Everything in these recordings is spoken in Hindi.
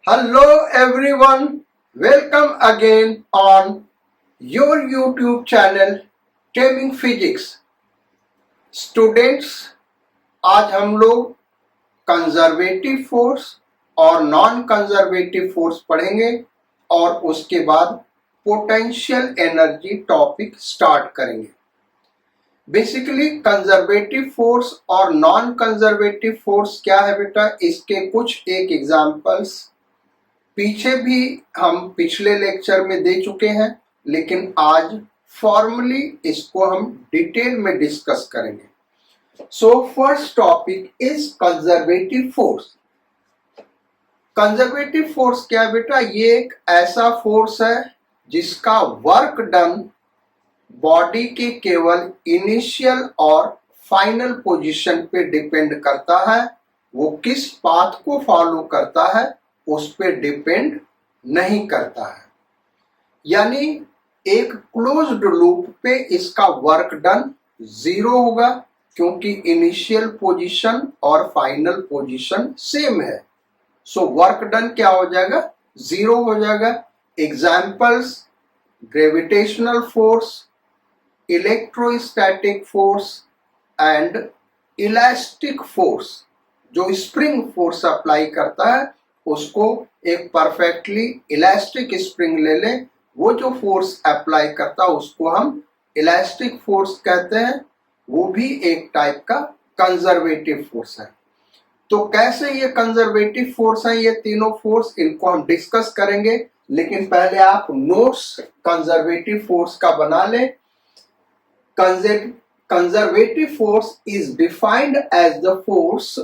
Hello everyone, welcome again on your YouTube channel Taming Physics। Students, आज हम लोग कंजर्वेटिव फोर्स और नॉन कंजर्वेटिव फोर्स पढ़ेंगे और उसके बाद पोटेंशियल एनर्जी टॉपिक स्टार्ट करेंगे। बेसिकली कंजर्वेटिव फोर्स और नॉन कंजर्वेटिव फोर्स क्या है बेटा, इसके कुछ एक एग्जांपल्स पीछे भी हम पिछले लेक्चर में दे चुके हैं, लेकिन आज फॉर्मली इसको हम डिटेल में डिस्कस करेंगे। So first topic is conservative force. Conservative force क्या है बेटा? ये एक ऐसा फोर्स है जिसका वर्क डन बॉडी के केवल इनिशियल और फाइनल पोजीशन पे डिपेंड करता है। वो किस पाथ को फॉलो करता है उस पे डिपेंड नहीं करता है। यानी एक क्लोज्ड लूप पे इसका वर्क डन जीरो होगा, क्योंकि इनिशियल पोजीशन और फाइनल पोजीशन सेम है। सो वर्क डन क्या हो जाएगा? जीरो हो जाएगा। Examples: gravitational force, electrostatic force and elastic force. जो स्प्रिंग फोर्स अप्लाई करता है उसको एक परफेक्टली इलास्टिक स्प्रिंग ले ले, वो जो फोर्स अप्लाई करता है उसको हम इलास्टिक फोर्स कहते हैं। वो भी एक टाइप का कंजर्वेटिव फोर्स है। तो कैसे ये कंजर्वेटिव फोर्स है, ये तीनों फोर्स, इनको हम डिस्कस करेंगे। लेकिन पहले आप नोट्स कंजर्वेटिव फोर्स का बना लें। Conservative force is defined as the force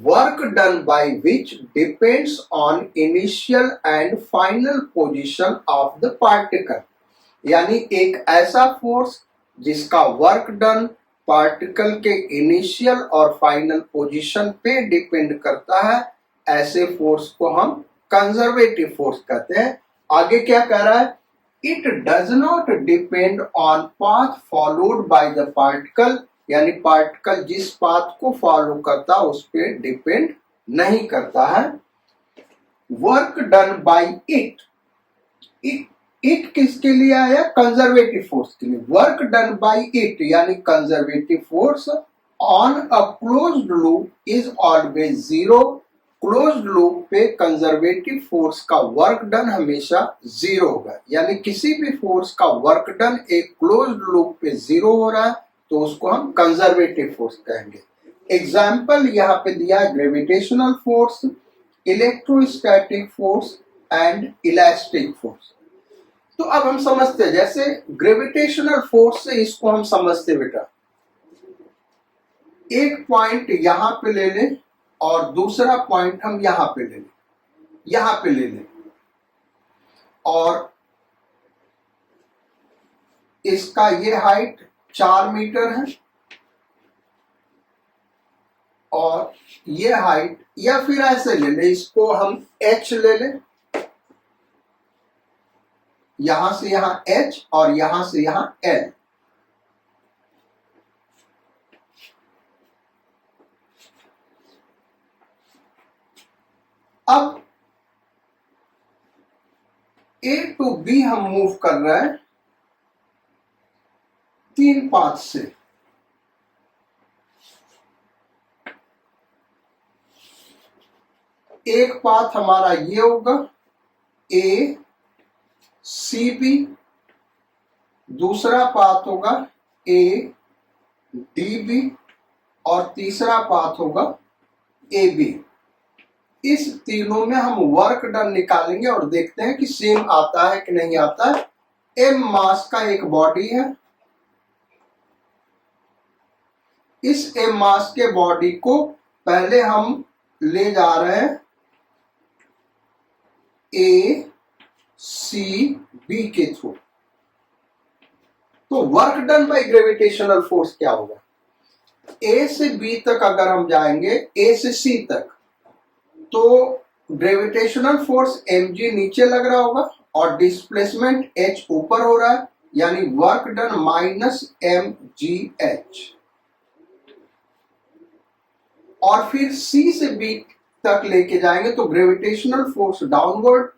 work done by which depends on initial and final position of the particle। यानी एक ऐसा फोर्स जिसका वर्क डन पार्टिकल के इनिशियल और फाइनल पोजीशन पे डिपेंड करता है, ऐसे फोर्स को हम कंजर्वेटिव फोर्स कहते हैं। आगे क्या कह रहा है? It does not depend on path followed by the particle. यानी पार्टिकल जिस पाथ को फॉलो करता है उस पर डिपेंड नहीं करता है। Work done bye it, it किसके लिए आया? कंजर्वेटिव फोर्स के लिए। वर्क डन बाय इट यानी conservative force on a closed loop is always zero. Closed loop पे कंजर्वेटिव फोर्स का वर्क डन हमेशा जीरो होगा। यानी किसी भी फोर्स का वर्क डन एक क्लोज्ड लूप पे जीरो हो रहा है तो उसको हम कंजर्वेटिव फोर्स कहेंगे। एग्जाम्पल यहाँ पे दिया है gravitational force, electrostatic force and elastic force. तो अब हम समझते हैं, जैसे ग्रेविटेशनल फोर्स से इसको हम समझते बेटा, एक पॉइंट यहां पे ले लें और दूसरा पॉइंट हम यहां पे ले लें, यहां पे ले लें, और इसका ये हाइट 4 मीटर है और ये हाइट, या फिर ऐसे ले ले, इसको हम h ले ले, यहां से यहां h और यहां से यहां l। अब A टू B हम मूव कर रहे हैं 3 पाथ से। एक पाथ हमारा ये होगा A C B, दूसरा पाथ होगा A D B और तीसरा पाथ होगा A B। इस तीनों में हम वर्क डन निकालेंगे और देखते हैं कि सेम आता है कि नहीं आता है। M मास का एक बॉडी है, इस M मास के बॉडी को पहले हम ले जा रहे हैं A C B के थ्रू। तो work done by gravitational force क्या होगा? A से B तक अगर हम जाएंगे, A से C तक, तो ग्रेविटेशनल फोर्स mg नीचे लग रहा होगा और डिस्प्लेसमेंट h ऊपर हो रहा है, यानी वर्क डन माइनस mgh। और फिर C से B तक लेके जाएंगे तो ग्रेविटेशनल फोर्स डाउनवर्ड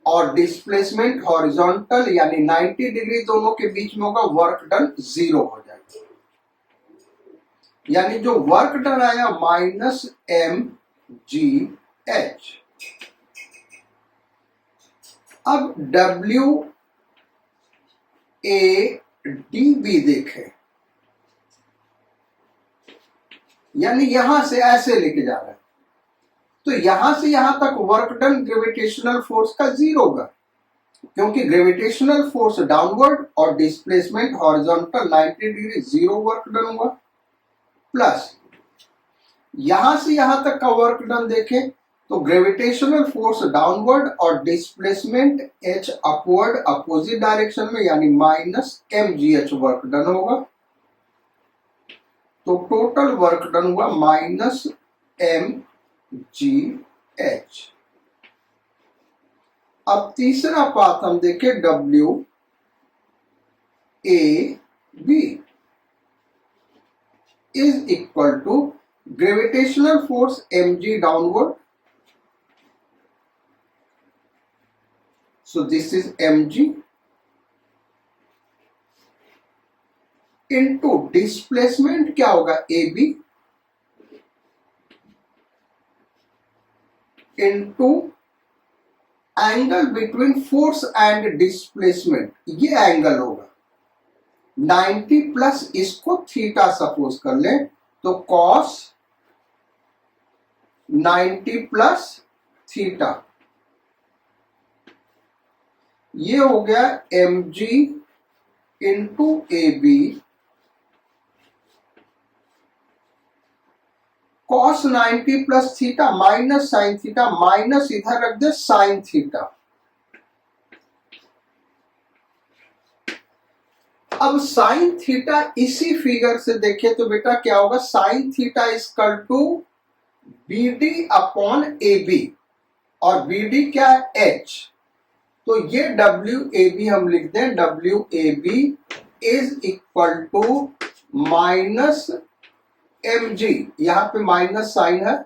और डिस्प्लेसमेंट हॉरिजॉन्टल यानी 90 डिग्री दोनों के बीच में होगा, वर्क डन 0 हो जाएगा। यानी जो वर्क डन आया -mgh। अब WADB देखें, यानी यहां से ऐसे लेके जा रहा है तो यहां से यहां तक वर्क डन ग्रेविटेशनल फोर्स का 0 होगा, क्योंकि ग्रेविटेशनल फोर्स डाउनवर्ड और displacement horizontal 90 degree 0 work done हुआ, प्लस यहां से यहां तक का वर्क डन देखें तो ग्रेविटेशनल फोर्स डाउनवर्ड और displacement h upward opposite direction में यानी -mgh वर्क डन होगा। तो टोटल वर्क डन हुआ -mgh। अब तीसरा पाथ हम देखें WAB is equal to gravitational force mg downward, so this is mg into displacement क्या होगा ab into angle between force and displacement, ये एंगल होगा 90 प्लस इसको थीटा सपोज कर ले तो cos 90 प्लस थीटा, ये हो गया mg into ab cos 90 plus theta minus sine theta, minus इधर रख दे साइन थीटा। अब साइन थीटा इसी फिगर से देखें तो बेटा क्या होगा, sine theta equal to BD upon AB और BD क्या है h, तो ये WAB हम लिख दें WAB is equal to minus mg, यहां पे माइनस साइन है,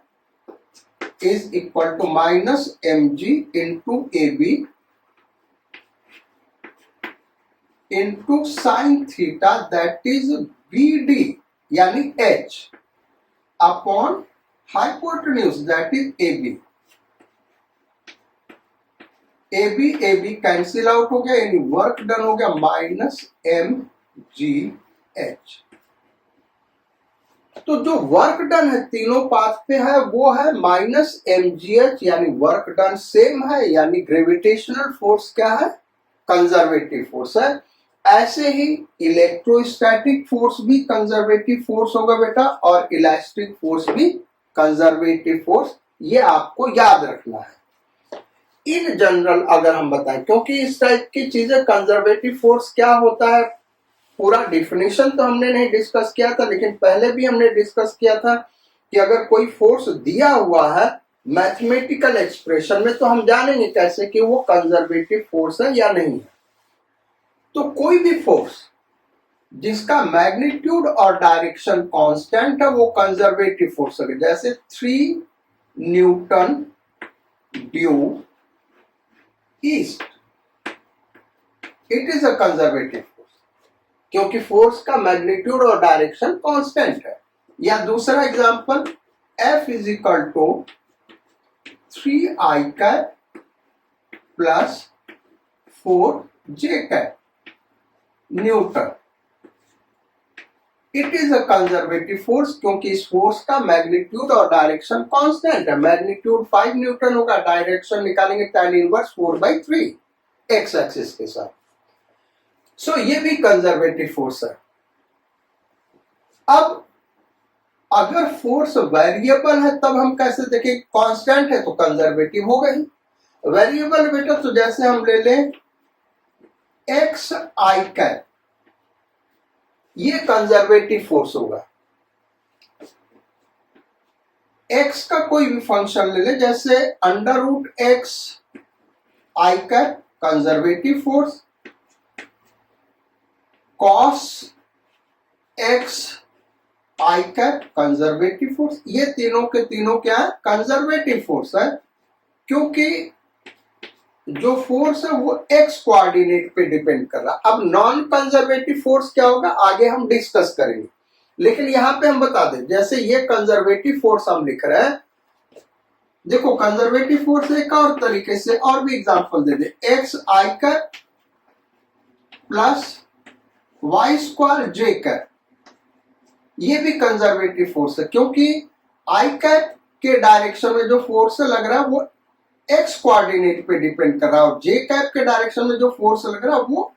is equal to minus mg into AB into sine theta that is BD यानी h upon hypotenuse that is AB। AB cancel out हो गया यानी वर्क डन हो गया -mgh। तो जो वर्क डन है तीनों पाथ पे है वो है -mgh, यानी वर्क डन सेम है, यानी ग्रेविटेशनल फोर्स क्या है, कंजर्वेटिव फोर्स है। ऐसे ही इलेक्ट्रोस्टैटिक फोर्स भी कंजर्वेटिव फोर्स होगा बेटा, और इलास्टिक फोर्स भी कंजर्वेटिव फोर्स, ये आपको याद रखना है। इन जनरल अगर हम बताएं, क्योंकि इस टाइप की चीजें कंजर्वेटिव फोर्स क्या होता है पूरा डिफिनेशन तो हमने नहीं डिस्कस किया था, लेकिन पहले भी हमने डिस्कस किया था कि अगर कोई फोर्स दिया हुआ है मैथमेटिकल एक्सप्रेशन में तो हम जानेंगे कैसे कि वो कंजर्वेटिव फोर्स है या नहीं है। तो कोई भी फोर्स जिसका मैग्नीट्यूड और डायरेक्शन कांस्टेंट है वो कंजर्वेटिव फोर्स है, जैसे 3 newton due east, it is a conservative force क्योंकि फोर्स का मैग्नीट्यूड और डायरेक्शन कांस्टेंट है। या दूसरा example F is equal to 3i cap plus 4j cap newton, it is a conservative force क्योंकि इस फोर्स का मैग्नीट्यूड और डायरेक्शन कांस्टेंट है। मैग्नीट्यूड 5 न्यूटन होगा, डायरेक्शन निकालेंगे tan इनवर्स 4/3 एक्स एक्सिस के साथ। सो ये भी कंजर्वेटिव फोर्स है। अब अगर फोर्स वेरिएबल है तब हम कैसे देखें, कांस्टेंट है तो कंजर्वेटिव हो गई। वेरिएबल बेटा तो जैसे हम ले लें एक्स आई कैप, ये कंजर्वेटिव फोर्स होगा। एक्स का कोई भी फंक्शन ले ले, जैसे √x i cap conservative force, cos x i cap conservative force, ये तीनों के तीनों क्या है, कंजर्वेटिव फोर्स है, क्योंकि जो फोर्स है वो एक्स कोऑर्डिनेट पे डिपेंड कर रहा है। अब नॉन कंजर्वेटिव फोर्स क्या होगा आगे हम डिस्कस करेंगे, लेकिन यहां पे हम बता दें, जैसे ये कंजर्वेटिव फोर्स हम लिख रहे हैं, देखो कंजर्वेटिव फोर्स एक और तरीके से और भी example they they, x i cap plus y square J cap, ये भी कंजर्वेटिव फोर्स है, क्योंकि आई कैप के डायरेक्शन में जो फोर्स लग रहा है वो एक्स कोऑर्डिनेट पे डिपेंड कर रहा है, और जे कैप के डायरेक्शन में जो फोर्स लग रहा है वो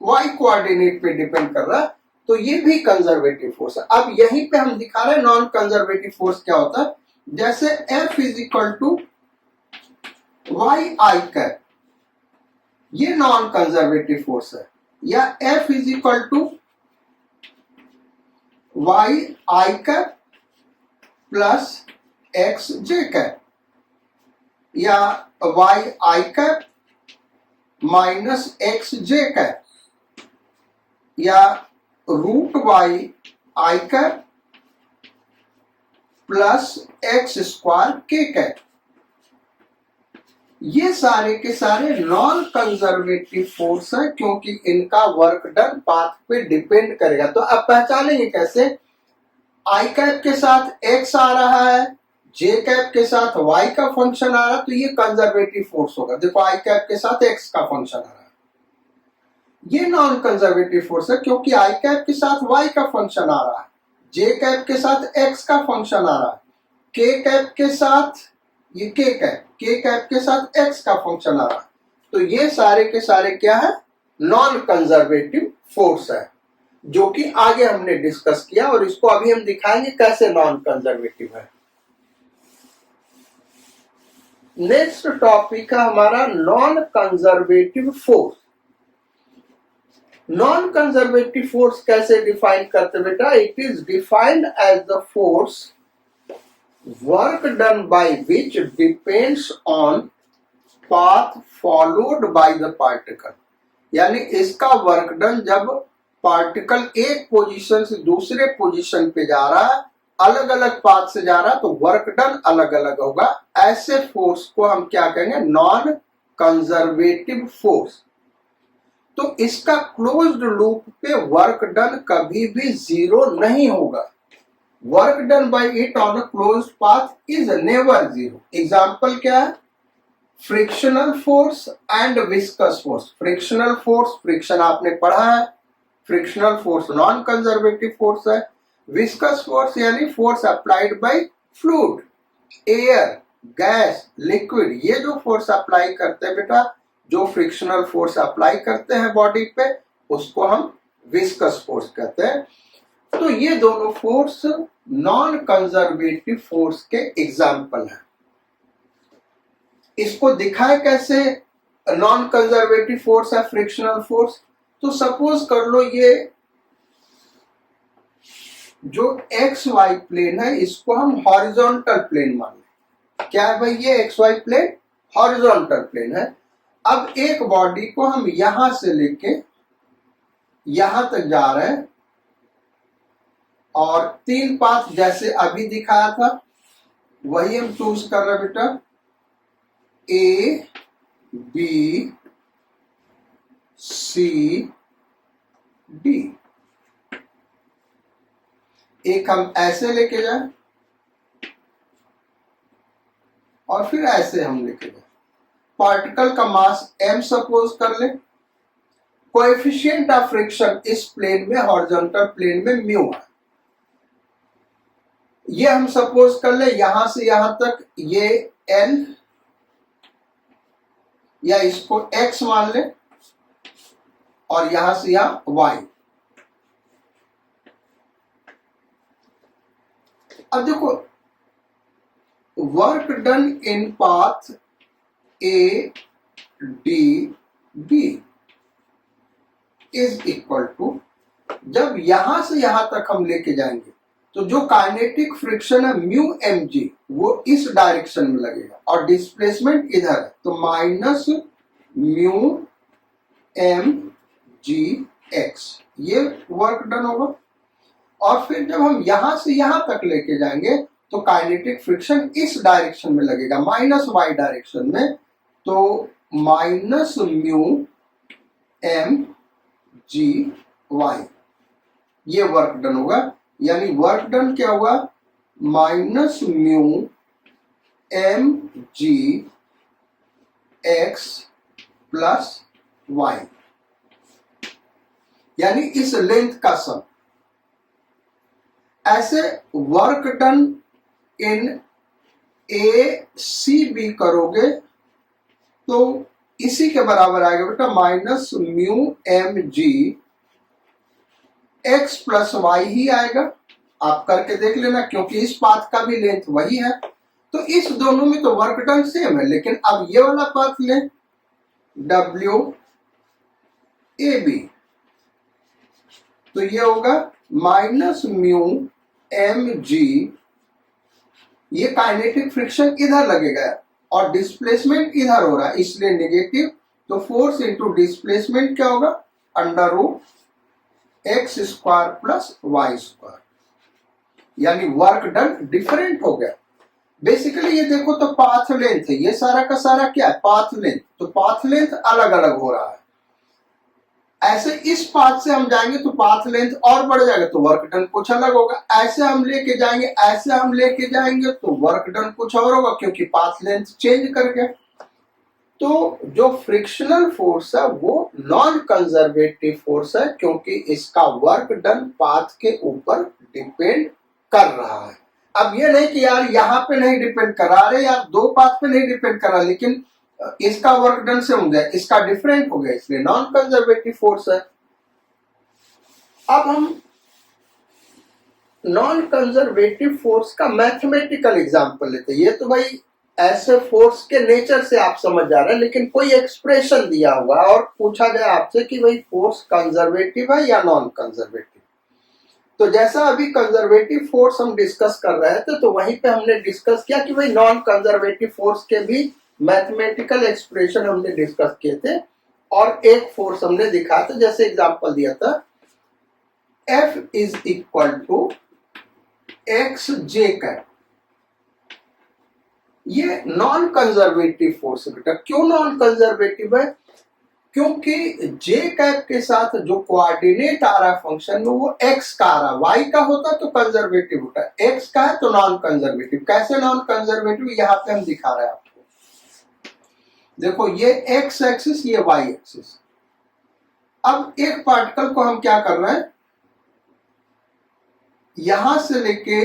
वाई कोऑर्डिनेट पे डिपेंड कर रहा है, तो ये भी कंजर्वेटिव फोर्स है। अब यहीं पे हम दिखा रहे हैं नॉन कंजर्वेटिव फोर्स क्या होता है, जैसे F is equal to y i cap, ये नॉन कंजर्वेटिव फोर्स है, या F is equal to y i cap plus x j cap, या y i cap minus x j cap, या root y i cap plus x square k cap, ये सारे के सारे नॉन कंजर्वेटिव फोर्स है, क्योंकि इनका वर्क डन पाथ पे डिपेंड करेगा। तो अब पहचानेंगे कैसे, आई कैप के साथ एक्स आ रहा है, जे कैप के साथ वाई का फंक्शन आ रहा है, तो ये कंजर्वेटिव फोर्स होगा। देखो आई कैप के साथ एक्स का फंक्शन आ रहा है, ये नॉन कंजर्वेटिव फोर्स है, क्योंकि आई कैप के साथ वाई का फंक्शन आ रहा है, जे कैप के साथ एक्स का फंक्शन आ रहा है, के कैप के साथ ये के कैप के साथ एक्स का फंक्शन आ रहा है, तो ये सारे के सारे क्या है, नॉन कंजर्वेटिव फोर्स है, जो कि आगे हमने डिस्कस किया, और इसको अभी हम दिखाएंगे कैसे नॉन कंजर्वेटिव है। नेक्स्ट टॉपिक है हमारा non conservative force. Non conservative force कैसे डिफाइन करते बेटा, it is defined as the force work done by which depends on path followed by the particle, यानी इसका वर्क डन जब पार्टिकल एक पोजीशन से दूसरे पोजीशन पे जा रहा है, अलग अलग पाथ से जा रहा है, तो वर्क डन अलग अलग होगा, ऐसे फोर्स को हम क्या कहेंगे, नॉन कंजर्वेटिव फोर्स। तो इसका क्लोज्ड लूप पे वर्क डन कभी भी जीरो नहीं होगा, work done bye it on a closed path is never zero. Example क्या है, frictional force and viscous force. Frictional force, friction आपने पढ़ा है, frictional force non conservative force है। विस्कस फोर्स यानी force applied by fluid, air, gas, liquid, ये जो फोर्स अप्लाई करते हैं बेटा, जो फ्रिक्शनल फोर्स अप्लाई करते हैं बॉडी पे, उसको हम विस्कस फोर्स कहते हैं। तो ये दोनों फोर्स नॉन कंजर्वेटिव फोर्स के एग्जाम्पल हैं। इसको दिखाए कैसे नॉन कंजर्वेटिव फोर्स है फ्रिक्शनल फोर्स, तो सपोज कर लो ये जो एक्स वाई प्लेन है इसको हम हॉरिजॉन्टल प्लेन मान लें। क्या है भाई, ये x y plane horizontal plane है। अब एक बॉडी को हम यहां से लेके यहां तक जा रहे हैं, और तीन पाथ जैसे अभी दिखाया था वही हम चूज कर रहे हैं बेटा, ए बी सी डी। एक हम ऐसे लेके जाए और फिर ऐसे हम लेके जाए। पार्टिकल का मास m सपोज कर ले, कोएफिशिएंट ऑफ फ्रिक्शन इस प्लेन में हॉरिजॉन्टल प्लेन में म्यू है, ये हम सपोज कर ले यहां से यहां तक ये n, या इसको x मान ले, और यहां से यहां y। अब देखो work done in path A D B is equal to, जब यहां से यहां तक हम लेके जाएंगे तो जो काइनेटिक फ्रिक्शन है म्यू एम जी वो इस डायरेक्शन में लगेगा, और डिस्प्लेसमेंट इधर है, तो minus mu m g x, ये वर्क डन होगा। और फिर जब हम यहां से यहां तक लेके जाएंगे तो काइनेटिक फ्रिक्शन इस डायरेक्शन में लगेगा, माइनस वाई डायरेक्शन में। तो minus mu m g y, ये वर्क डन होगा। यानी वर्क डन क्या होगा, minus mu m g x plus y, यानी इस लेंथ का सम। ऐसे work done in A C B करोगे तो इसी के बराबर आएगा बेटा, minus mu m g x plus y ही आएगा। आप करके देख लेना, क्योंकि इस पाथ का भी लेंथ वही है। तो इस दोनों में तो वर्क डन सेम है, लेकिन अब ये वाला पाथ लें, डब्ल्यू ए बी, तो ये होगा माइनस म्यू एम जी, ये काइनेटिक फ्रिक्शन इधर लगेगा और डिस्प्लेसमेंट इधर हो रहा है, इसलिए नेगेटिव। तो फोर्स इंटू डिस्प्लेसमेंट क्या होगा, under root x square plus y square, यानी वर्क डन डिफरेंट हो गया। बेसिकली ये देखो तो पाथ लेंथ है, ये सारा का सारा क्या है, पाथ लेंथ। तो पाथ लेंथ अलग अलग हो रहा है। ऐसे इस पाथ से हम जाएंगे तो पाथ लेंथ और बढ़ जाएगा, तो वर्क डन कुछ अलग होगा। ऐसे हम लेके जाएंगे, ऐसे हम लेके जाएंगे तो वर्क डन कुछ और होगा, क्योंकि पाथ लेंथ चेंज कर गया। तो जो फ्रिक्शनल फोर्स है वो नॉन कंजर्वेटिव फोर्स है, क्योंकि इसका वर्क डन पाथ के ऊपर डिपेंड कर रहा है। अब ये नहीं कि यार यहाँ पे नहीं डिपेंड करा रहे, यार दो पाथ पे नहीं डिपेंड करा, लेकिन इसका वर्क डन से हो गया, इसका डिफरेंट हो गया, इसलिए नॉन कंजर्वेटिव फोर्स है। अब हम नॉन कंजर्वेटिव फोर्स का मैथमेटिकल एग्जांपल लेते हैं। ये तो भाई ऐसे फोर्स के नेचर से आप समझ जा रहे हैं, लेकिन कोई एक्सप्रेशन दिया हुआ है और पूछा गया आपसे कि भाई फोर्स कंजर्वेटिव है या नॉन कंजर्वेटिव। तो जैसा अभी कंजर्वेटिव फोर्स हम डिस्कस कर रहे थे, तो वहीं पे हमने डिस्कस किया कि भाई नॉन कंजर्वेटिव फोर्स के भी मैथमेटिकल एक्सप्रेशन हमने डिस्कस किए थे, और एक फोर्स हमने दिखाया था। जैसे एग्जांपल दिया था, F is equal to x j cap. ये नॉन कंजर्वेटिव फोर्स है बेटा। क्यों नॉन कंजर्वेटिव है, क्योंकि जे कैप के साथ जो कोऑर्डिनेट आ रहा है फंक्शन में वो एक्स का आ रहा है। वाई का होता तो कंजर्वेटिव होता है, एक्स का है तो नॉन कंजर्वेटिव। कैसे नॉन कंजर्वेटिव, यहाँ पे हम दिखा रहे हैं आपको। देखो ये एक्स एक्सिस, ये वाई एक्सिस। अब एक पार्टिकल को हम क्या कर रहे हैं, यहां से लेके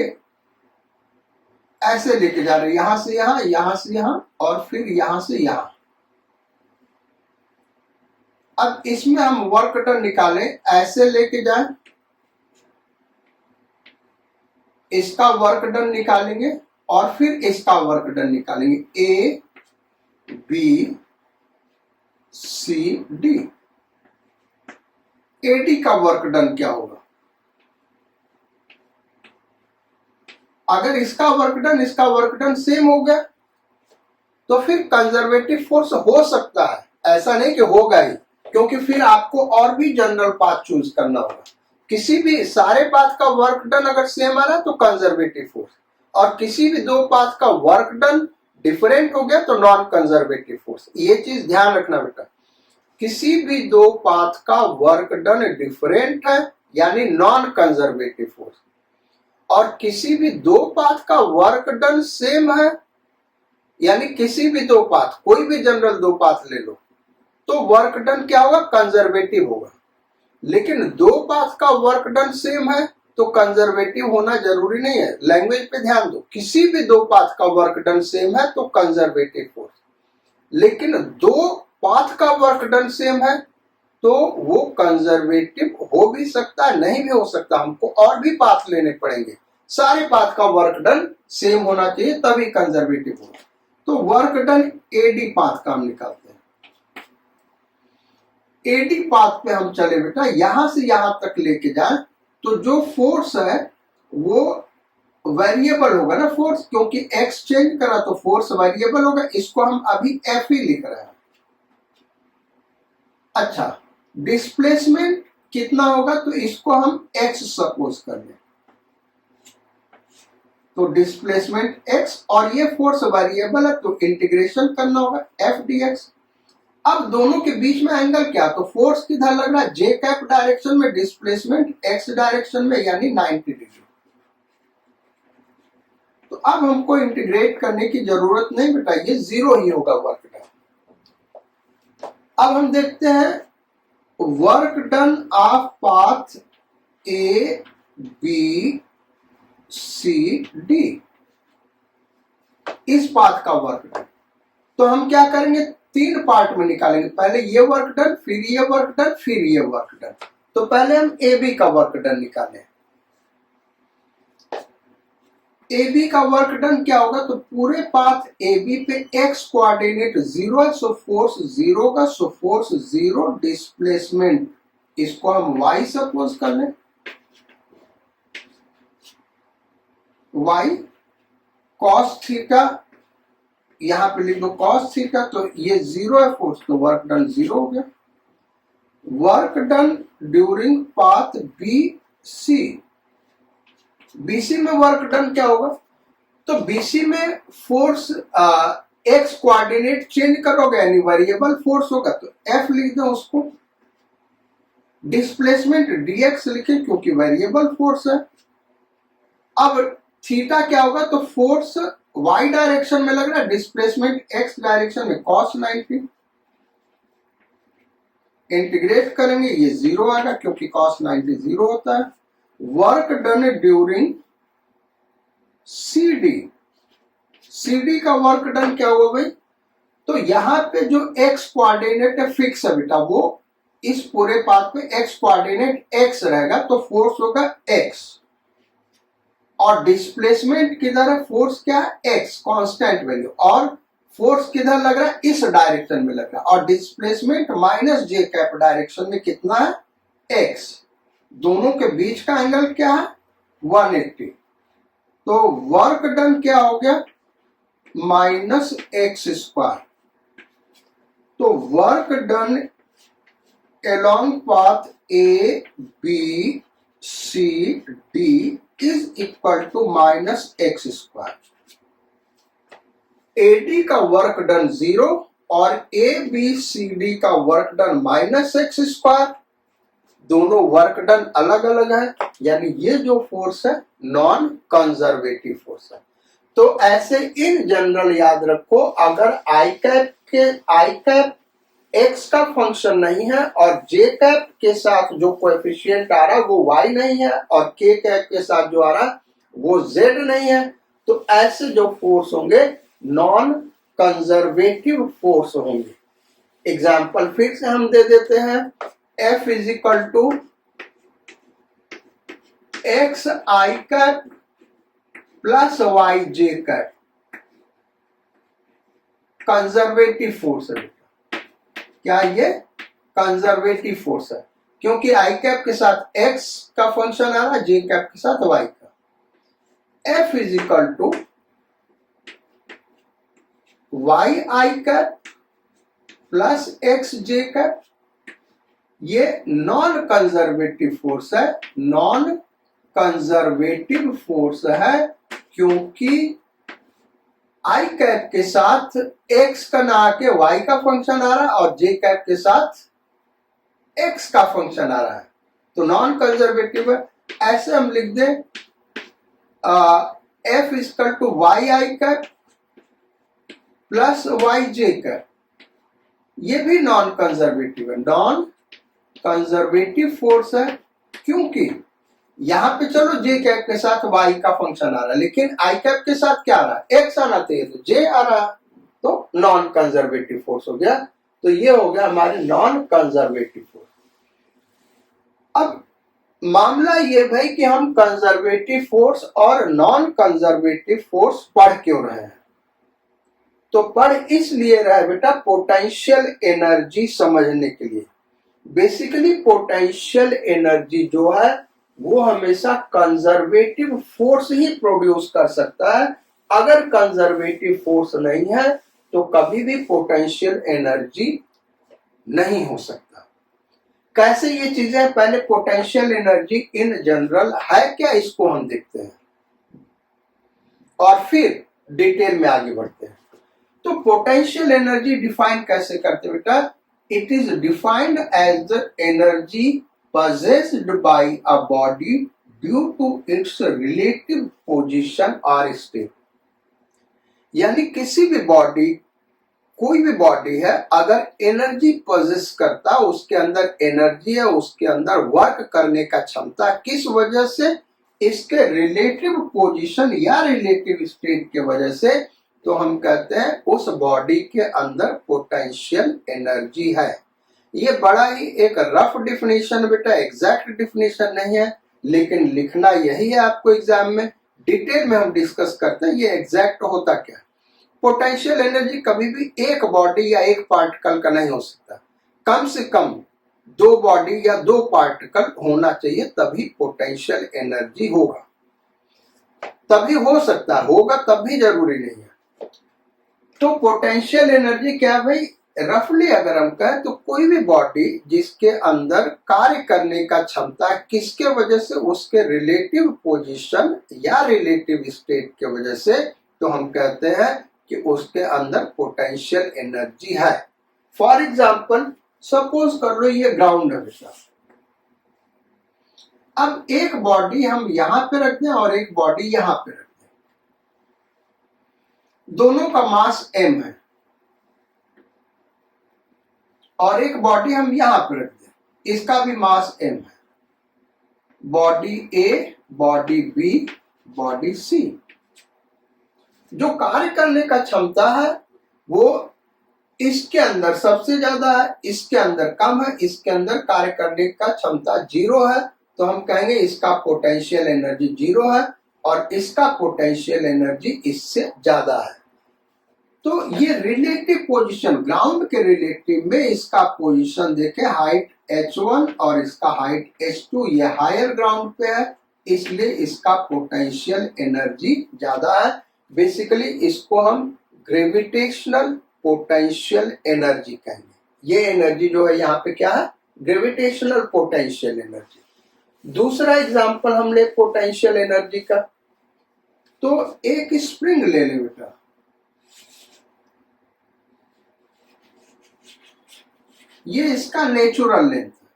ऐसे लेके जा रहे हैं, यहां से यहां, यहां से यहां, और फिर यहां से यहां। अब इसमें हम वर्क डन निकालें, ऐसे लेके जाएं, इसका वर्क डन निकालेंगे और फिर इसका वर्क डन निकालेंगे, A B C D. AD का वर्क डन क्या होगा, अगर इसका वर्क डन सेम हो गया तो फिर कंजर्वेटिव फोर्स हो सकता है, ऐसा नहीं कि होगा ही, क्योंकि फिर आपको और भी जनरल पाथ चूज करना होगा। किसी भी सारे पाथ का वर्क डन अगर सेम आ रहा है तो कंजर्वेटिव फोर्स, और किसी भी दो पाथ का वर्क डन डिफरेंट हो गया तो नॉन कंजर्वेटिव फोर्स। ये चीज ध्यान रखना बेटा, किसी भी दो पाथ का वर्क डन डिफरेंट है यानी नॉन कंजर्वेटिव फोर्स, और किसी भी दो पाथ का वर्क डन सेम है, यानी किसी भी दो पाथ, कोई भी जनरल दो पाथ ले लो, तो वर्क डन क्या होगा, कंजर्वेटिव होगा। लेकिन दो पाथ का वर्क डन सेम है तो कंजर्वेटिव होना जरूरी नहीं है। लैंग्वेज पे ध्यान दो, किसी भी दो पाथ का वर्क डन सेम है तो कंजर्वेटिव फोर्स, लेकिन दो पाथ का वर्क डन सेम है तो वो कंजर्वेटिव हो भी सकता है, नहीं भी हो सकता। हमको और भी पाथ लेने पड़ेंगे, सारे पाथ का वर्क डन सेम होना चाहिए तभी कंजर्वेटिव हो। तो वर्क डन एडी पाथ का हम निकालते हैं। एडी पाथ पे हम चले बेटा, यहां से यहां तक लेके जाए तो जो फोर्स है वो वेरिएबल होगा ना फोर्स, क्योंकि एक्स चेंज करा तो फोर्स वेरिएबल होगा। इसको हम अभी एफ ही लिख रहे हैं। अच्छा, डिस्प्लेसमेंट कितना होगा, तो इसको हम एक्स सपोज कर लें। तो डिस्प्लेसमेंट x और ये फोर्स वेरिएबल है तो इंटीग्रेशन करना होगा f dx। अब दोनों के बीच में एंगल क्या, तो फोर्स किधर लग रहा है, जे कैप डायरेक्शन में, डिस्प्लेसमेंट x डायरेक्शन में, यानी 90 डिग्री। तो अब हमको इंटीग्रेट करने की जरूरत नहीं बेटा, ये जीरो ही होगा वर्क डन। अब हम देखते हैं work done of path A B C D, इस पाथ का वर्क डन। तो हम क्या करेंगे, तीन पार्ट में निकालेंगे, पहले ये वर्क डन, फिर ये वर्क डन, फिर ये वर्क डन। तो पहले हम ए बी का वर्क डन निकालें। ए बी का वर्क डन क्या होगा, तो पूरे पाथ ए बी पे एक्स कोऑर्डिनेट जीरो है, सो फोर्स जीरो का, सो फोर्स जीरो, डिस्प्लेसमेंट इसको हम y सपोज कर लें, y कॉस थीटा, यहां पे लिख दो कॉस थीटा, तो ये जीरो है फोर्स, तो वर्क डन जीरो हो गया। Work done during path B C, BC में वर्क डन क्या होगा, तो बीसी में फोर्स एक्स कोऑर्डिनेट चेंज करोगे यानी वेरिएबल फोर्स होगा, तो एफ लिख दो उसको। डिस्प्लेसमेंट डीएक्स लिखे क्योंकि वेरिएबल फोर्स है। अब थीटा क्या होगा, तो फोर्स वाई डायरेक्शन में लग रहा है, डिस्प्लेसमेंट एक्स डायरेक्शन में कॉस 90। इंटीग्रेट करेंगे ये जीरो आएगा क्योंकि कॉस 90 जीरो होता है। Work done during CD, CD का वर्क डन क्या हुआ भाई, तो यहां पे जो x कोऑर्डिनेट है फिक्स है बेटा, वो इस पूरे पाथ पे x कोऑर्डिनेट x रहेगा, तो फोर्स होगा x, और डिस्प्लेसमेंट किधर है, फोर्स क्या है x कांस्टेंट वैल्यू, और फोर्स किधर लग रहा है, इस डायरेक्शन में लग रहा है, और डिस्प्लेसमेंट माइनस जे कैप डायरेक्शन में कितना है x, दोनों के बीच का एंगल क्या है 180। तो वर्क डन क्या हो गया, माइनस एक्स स्क्वायर। तो work done along path A B C D is equal to minus x square. AD का वर्क डन जीरो और ए बी सी डी का work done minus x square, दोनों वर्क डन अलग अलग है, यानी ये जो फोर्स है नॉन कंजर्वेटिव फोर्स है। तो ऐसे इन जनरल याद रखो, अगर आई कैप एक्स का फंक्शन नहीं है और जे कैप के साथ जो कोएफिशिएंट आ रहा है वो वाई नहीं है, और के कैप के साथ जो आ रहा है वो जेड नहीं है, तो ऐसे जो फोर्स होंगे नॉन कंजर्वेटिव फोर्स होंगे। एग्जाम्पल फिर से हम दे देते हैं, F is equal to x i cap plus y j cap, conservative force है। क्या ये कंजर्वेटिव फोर्स है, क्योंकि आई कैप के साथ x का फंक्शन आ रहा है, जे कैप के साथ y का। F is equal to y i cap plus x j cap, ये नॉन कंजर्वेटिव फोर्स है, नॉन कंजर्वेटिव फोर्स है, क्योंकि आई कैप के साथ एक्स का ना आके वाई का फंक्शन आ रहा है और जे कैप के साथ एक्स का फंक्शन आ रहा है, तो नॉन कंजर्वेटिव है। ऐसे हम लिख दें F equal to y i cap plus y j cap, ये भी नॉन कंजर्वेटिव है, नॉन कंजर्वेटिव फोर्स है, क्योंकि यहां पे चलो जे कैप के साथ वाई का फंक्शन आ रहा है, लेकिन आई कैप के साथ क्या आ रहा है, एक्स आना चाहिए, तो जे आ रहा है, तो नॉन कंजर्वेटिव फोर्स हो गया। तो ये हो गया हमारे नॉन कंजर्वेटिव फोर्स। अब मामला ये भाई कि हम कंजर्वेटिव फोर्स और नॉन कंजर्वेटिव फोर्स पढ़ क्यों रहे हैं, तो पढ़ इसलिए रहे बेटा पोटेंशियल एनर्जी समझने के लिए। बेसिकली पोटेंशियल एनर्जी जो है वो हमेशा कंजर्वेटिव फोर्स ही प्रोड्यूस कर सकता है, अगर कंजर्वेटिव फोर्स नहीं है तो कभी भी पोटेंशियल एनर्जी नहीं हो सकता। कैसे ये चीजें, पहले पोटेंशियल एनर्जी इन जनरल है क्या, इसको हम देखते हैं। और फिर डिटेल में आगे बढ़ते हैं। तो पोटेंशियल एनर्जी डिफाइन कैसे करते हैं बेटा? It is defined as the energy possessed by a body due to its relative position or state। यानी किसी भी बॉडी, कोई भी बॉडी है, अगर एनर्जी पोजेस करता, उसके अंदर एनर्जी है, उसके अंदर वर्क करने का क्षमता, किस वजह से? इसके रिलेटिव पोजीशन या रिलेटिव स्टेट के वजह से, तो हम कहते हैं उस बॉडी के अंदर पोटेंशियल एनर्जी है। ये बड़ा ही एक रफ डिफिनेशन बेटा, एग्जैक्ट डिफिनेशन नहीं है, लेकिन लिखना यही है आपको एग्जाम में। डिटेल में हम डिस्कस करते हैं ये एग्जैक्ट होता क्या है। पोटेंशियल एनर्जी कभी भी एक बॉडी या एक पार्टिकल का नहीं हो सकता, कम से कम दो बॉडी या दो पार्टिकल होना चाहिए, तभी पोटेंशियल एनर्जी होगा। तभी हो सकता होगा, तब भी जरूरी नहीं है। तो पोटेंशियल एनर्जी क्या भाई? रफली अगर हम कहें तो कोई भी बॉडी जिसके अंदर कार्य करने का क्षमता किसके वजह से? उसके रिलेटिव पोजीशन या रिलेटिव स्टेट के वजह से, तो हम कहते हैं कि उसके अंदर पोटेंशियल एनर्जी है। फॉर एग्जाम्पल सपोज कर लो ये ग्राउंड है बेटा, अब एक बॉडी हम यहां पे रखते हैं और एक बॉडी यहां पे रखते हैं, दोनों का मास m है, और एक बॉडी हम यहां पे रखते हैं, इसका भी मास m है। Body A, body B, body C, जो कार्य करने का क्षमता है वो इसके अंदर सबसे ज्यादा है, इसके अंदर कम है, इसके अंदर कार्य करने का क्षमता 0 है, तो हम कहेंगे इसका पोटेंशियल एनर्जी 0 है और इसका पोटेंशियल एनर्जी इससे ज्यादा है। तो ये रिलेटिव पोजीशन, ग्राउंड के रिलेटिव में इसका पोजीशन देखें, हाइट h1 और इसका हाइट h2, ये हायर ग्राउंड पे है, इसलिए इसका पोटेंशियल एनर्जी ज्यादा है। बेसिकली इसको हम ग्रेविटेशनल पोटेंशियल एनर्जी कहेंगे। ये एनर्जी जो है यहाँ पे क्या है? Gravitational potential energy. दूसरा एग्जांपल हम ले पोटेंशियल एनर्जी का, तो एक स्प्रिंग ले ले बेटा, ये इसका नेचुरल लेंथ है।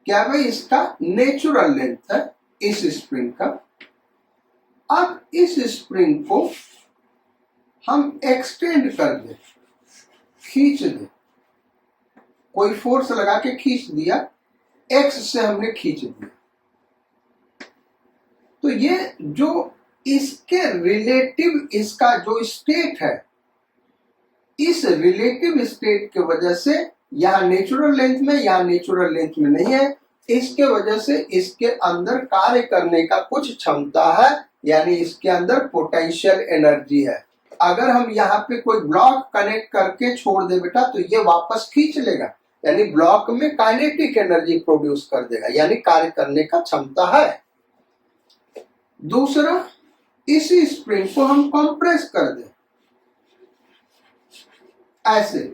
क्या भाई? इसका नेचुरल लेंथ है इस स्प्रिंग का। अब इस स्प्रिंग को हम एक्सटेंड कर दे, खींच दे, कोई फोर्स लगा के खींच दिया, एक्स से हमने खींच दिया, तो ये जो इसके रिलेटिव इसका जो स्टेट है, इस रिलेटिव स्टेट के वजह से यहाँ नेचुरल लेंथ में, यहाँ नेचुरल लेंथ में नहीं है, इसके वजह से इसके अंदर कार्य करने का कुछ क्षमता है, यानी इसके अंदर पोटेंशियल एनर्जी है। अगर हम यहाँ पे कोई ब्लॉक कनेक्ट करके छोड़ दे बेटा, तो ये वापस खींच लेगा, यानी ब्लॉक में काइनेटिक एनर्जी प्रोड्यूस कर देगा, यानी कार्य करने का क्षमता है। दूसरा, इसी स्प्रिंग को हम कंप्रेस कर दे ऐसे,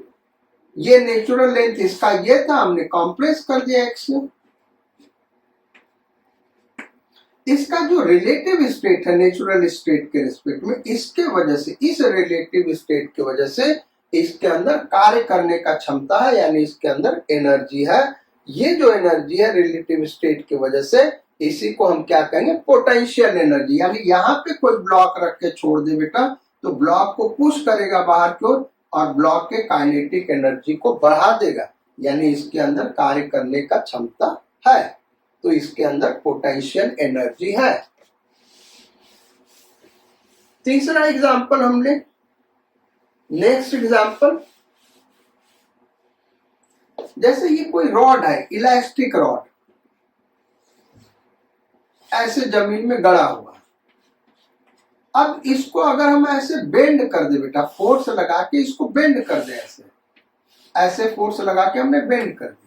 ये नेचुरल लेंथ इसका ये था, हमने कंप्रेस कर दिया एक्स में। इसका जो रिलेटिव स्टेट है नेचुरल स्टेट के रिस्पेक्ट में, इसके वजह से, इस रिलेटिव स्टेट की वजह से इसके अंदर कार्य करने का क्षमता है, यानी इसके अंदर एनर्जी है। ये जो एनर्जी है रिलेटिव स्टेट की वजह से, इसी को हम क्या कहेंगे? Potential energy. यानी यहाँ पे कोई ब्लॉक रख के छोड़ दे बेटा, तो ब्लॉक को पुश करेगा बाहर की ओर और ब्लॉक के काइनेटिक एनर्जी को बढ़ा देगा, यानी इसके अंदर कार्य करने का क्षमता है, तो इसके अंदर पोटेंशियल एनर्जी है। तीसरा एग्जांपल हम ले, नेक्स्ट एग्जांपल, जैसे ये कोई रॉड है, इलास्टिक रॉड, ऐसे जमीन में गड़ा हुआ। अब इसको अगर हम ऐसे बेंड कर दे बेटा, फोर्स लगा के इसको बेंड कर दे, ऐसे ऐसे फोर्स लगा के हमने बेंड कर दिया,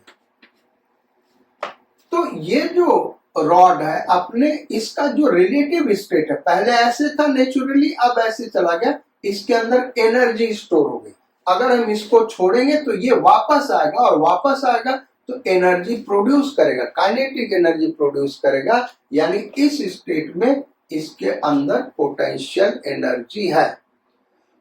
तो ये जो रॉड है अपने, इसका जो रिलेटिव स्टेट है, पहले ऐसे था नेचुरली, अब ऐसे चला गया, इसके अंदर एनर्जी स्टोर हो गई। अगर हम इसको छोड़ेंगे तो ये वापस आएगा, और वापस आएगा तो एनर्जी प्रोड्यूस करेगा, काइनेटिक एनर्जी प्रोड्यूस करेगा, यानी इस स्टेट में इसके अंदर पोटेंशियल एनर्जी है।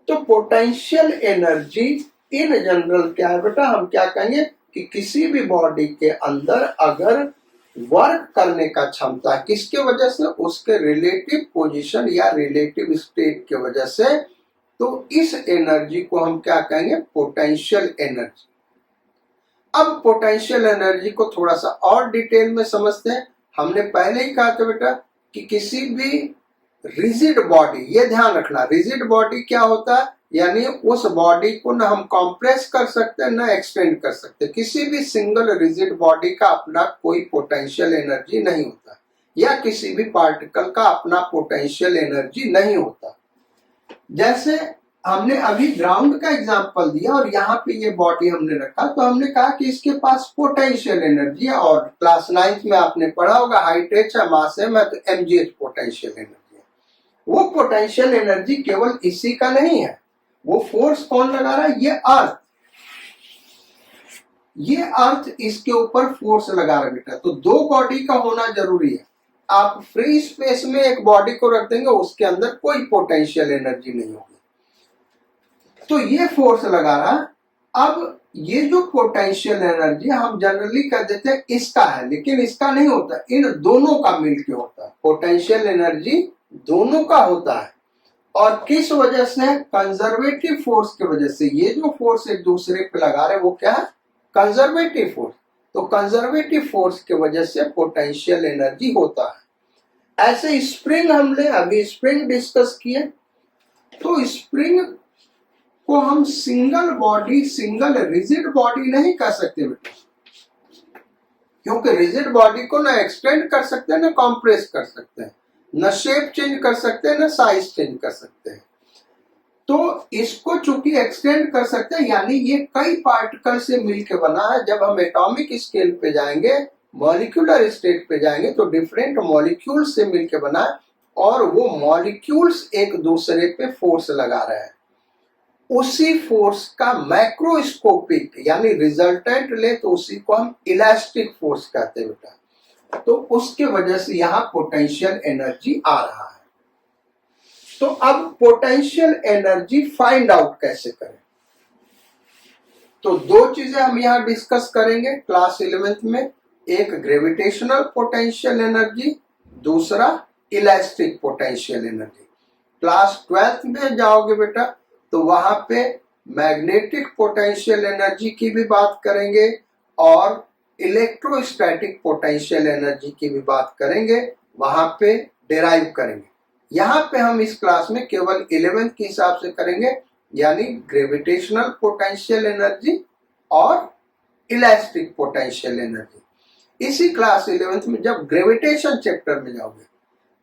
तो पोटेंशियल एनर्जी इन जनरल क्या है बेटा, हम क्या कहेंगे कि किसी भी बॉडी के अंदर अगर वर्क करने का क्षमता किसके वजह से, उसके रिलेटिव पोजीशन या रिलेटिव स्टेट के वजह से, तो इस एनर्जी को हम क्या कहेंगे, पोटेंशियल एनर्जी। अब पोटेंशियल एनर्जी को थोड़ा सा और डिटेल में समझते हैं। हमने पहले ही कहा था बेटा कि किसी भी रिजिड बॉडी, ये ध्यान रखना, रिजिड बॉडी क्या होता है, यानी उस बॉडी को ना हम कंप्रेस कर सकते हैं ना एक्सटेंड कर सकते। किसी भी सिंगल रिजिड बॉडी का अपना कोई पोटेंशियल एनर्जी नहीं होता, या किसी भी पार्टिकल का अपना पोटेंशियल एनर्जी नहीं होता। जैसे हमने अभी ग्राउंड का एग्जांपल दिया और यहाँ पे ये बॉडी हमने रखा, तो हमने कहा कि इसके पास पोटेंशियल एनर्जी है, और क्लास 9th में आपने पढ़ा होगा हाइट h है, मास m है, तो mgh पोटेंशियल एनर्जी है। वो पोटेंशियल एनर्जी केवल इसी का नहीं है, वो फोर्स कौन लगा रहा है, ये अर्थ इसके ऊपर फोर्स लगा रहा है बेटा। तो दो बॉडी का होना जरूरी है। आप फ्री स्पेस में एक बॉडी को रख देंगे, उसके अंदर कोई पोटेंशियल एनर्जी नहीं होगी, तो ये फोर्स लगा रहा। अब ये जो पोटेंशियल एनर्जी हम जनरली कह देते हैं इसका है, लेकिन इसका नहीं होता, इन दोनों का मिलके होता है। पोटेंशियल एनर्जी दोनों का होता है, और किस वजह से, कंजर्वेटिव फोर्स की वजह से। ये जो फोर्स एक दूसरे पे लगा रहे वो क्या है, कंजर्वेटिव फोर्स। तो कंजर्वेटिव फोर्स की वजह से पोटेंशियल एनर्जी होता है। ऐसे स्प्रिंग हमने अभी स्प्रिंग डिस्कस किए, तो स्प्रिंग को हम single body, single rigid body नहीं कह सकते बेटा, क्योंकि रिजिड बॉडी को ना एक्सटेंड कर सकते हैं ना कॉम्प्रेस कर सकते हैं, न शेप चेंज कर सकते हैं ना साइज चेंज कर सकते हैं। तो इसको चूंकि एक्सटेंड कर सकते हैं, यानी ये कई पार्टिकल से मिलकर बना है। जब हम एटॉमिक स्केल पे जाएंगे, मॉलिक्यूलर स्टेट पे जाएंगे, तो डिफरेंट मॉलिक्यूल्स से मिलकर बना है, और वो मॉलिक्यूल्स एक दूसरे पे फोर्स लगा रहे हैं। उसी फोर्स का मैक्रोस्कोपिक यानी रिजल्टेंट ले तो उसी को हम इलास्टिक फोर्स कहते हैं बेटा। तो उसके वजह से यहां पोटेंशियल एनर्जी आ रहा है। तो अब पोटेंशियल एनर्जी फाइंड आउट कैसे करें, तो दो चीजें हम यहां डिस्कस करेंगे क्लास 11th में, एक ग्रेविटेशनल पोटेंशियल एनर्जी, दूसरा elastic potential energy. Class 12th में जाओगे बेटा तो वहां पे मैग्नेटिक पोटेंशियल एनर्जी की भी बात करेंगे और इलेक्ट्रोस्टैटिक पोटेंशियल एनर्जी की भी बात करेंगे, वहां पे डिराइव करेंगे। यहाँ पे हम इस क्लास में केवल 11th के हिसाब से करेंगे, यानी ग्रेविटेशनल पोटेंशियल एनर्जी और इलास्टिक पोटेंशियल एनर्जी। इसी क्लास 11th में जब ग्रेविटेशन चैप्टर में जाओगे,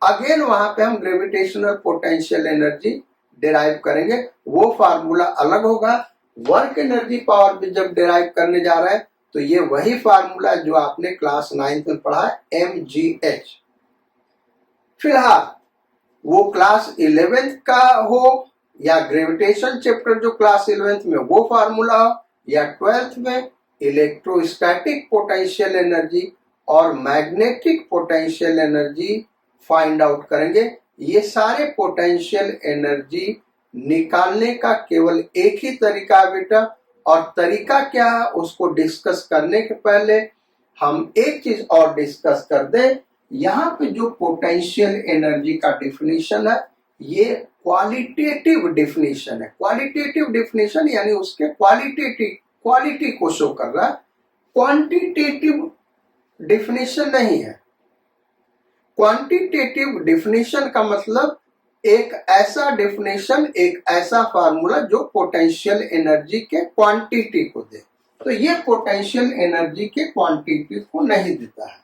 अगेन वहां पे हम ग्रेविटेशनल पोटेंशियल एनर्जी डिराइव करेंगे। वो फार्मूला अलग होगा। वर्क एनर्जी पावर भी जब डिराइव करने जा रहा है तो ये वही फार्मूला जो आपने क्लास 9th में पढ़ा है, mgh। फिलहाल वो क्लास 11th का हो या ग्रेविटेशन चैप्टर जो क्लास 11th में वो फार्मूला हो, या 12th में इलेक्ट्रोस्टैटिक पोटेंशियल एनर्जी और magnetic potential energy find out करेंगे। ये सारे पोटेंशियल एनर्जी निकालने का केवल एक ही तरीका है बेटा, और तरीका क्या है उसको डिस्कस करने के पहले हम एक चीज और डिस्कस कर दें। यहाँ पे जो पोटेंशियल एनर्जी का डिफिनीशन है ये क्वालिटेटिव डिफिनीशन है। क्वालिटेटिव डिफिनीशन यानी उसके क्वालिटी को शो कर रहा है, क्वांटिटेटिव डिफिनीशन नहीं है। क्वांटिटेटिव डिफिनीशन का मतलब एक ऐसा डिफिनेशन, एक ऐसा फार्मूला जो पोटेंशियल एनर्जी के क्वांटिटी को दे। तो ये पोटेंशियल एनर्जी के क्वांटिटी को नहीं देता है।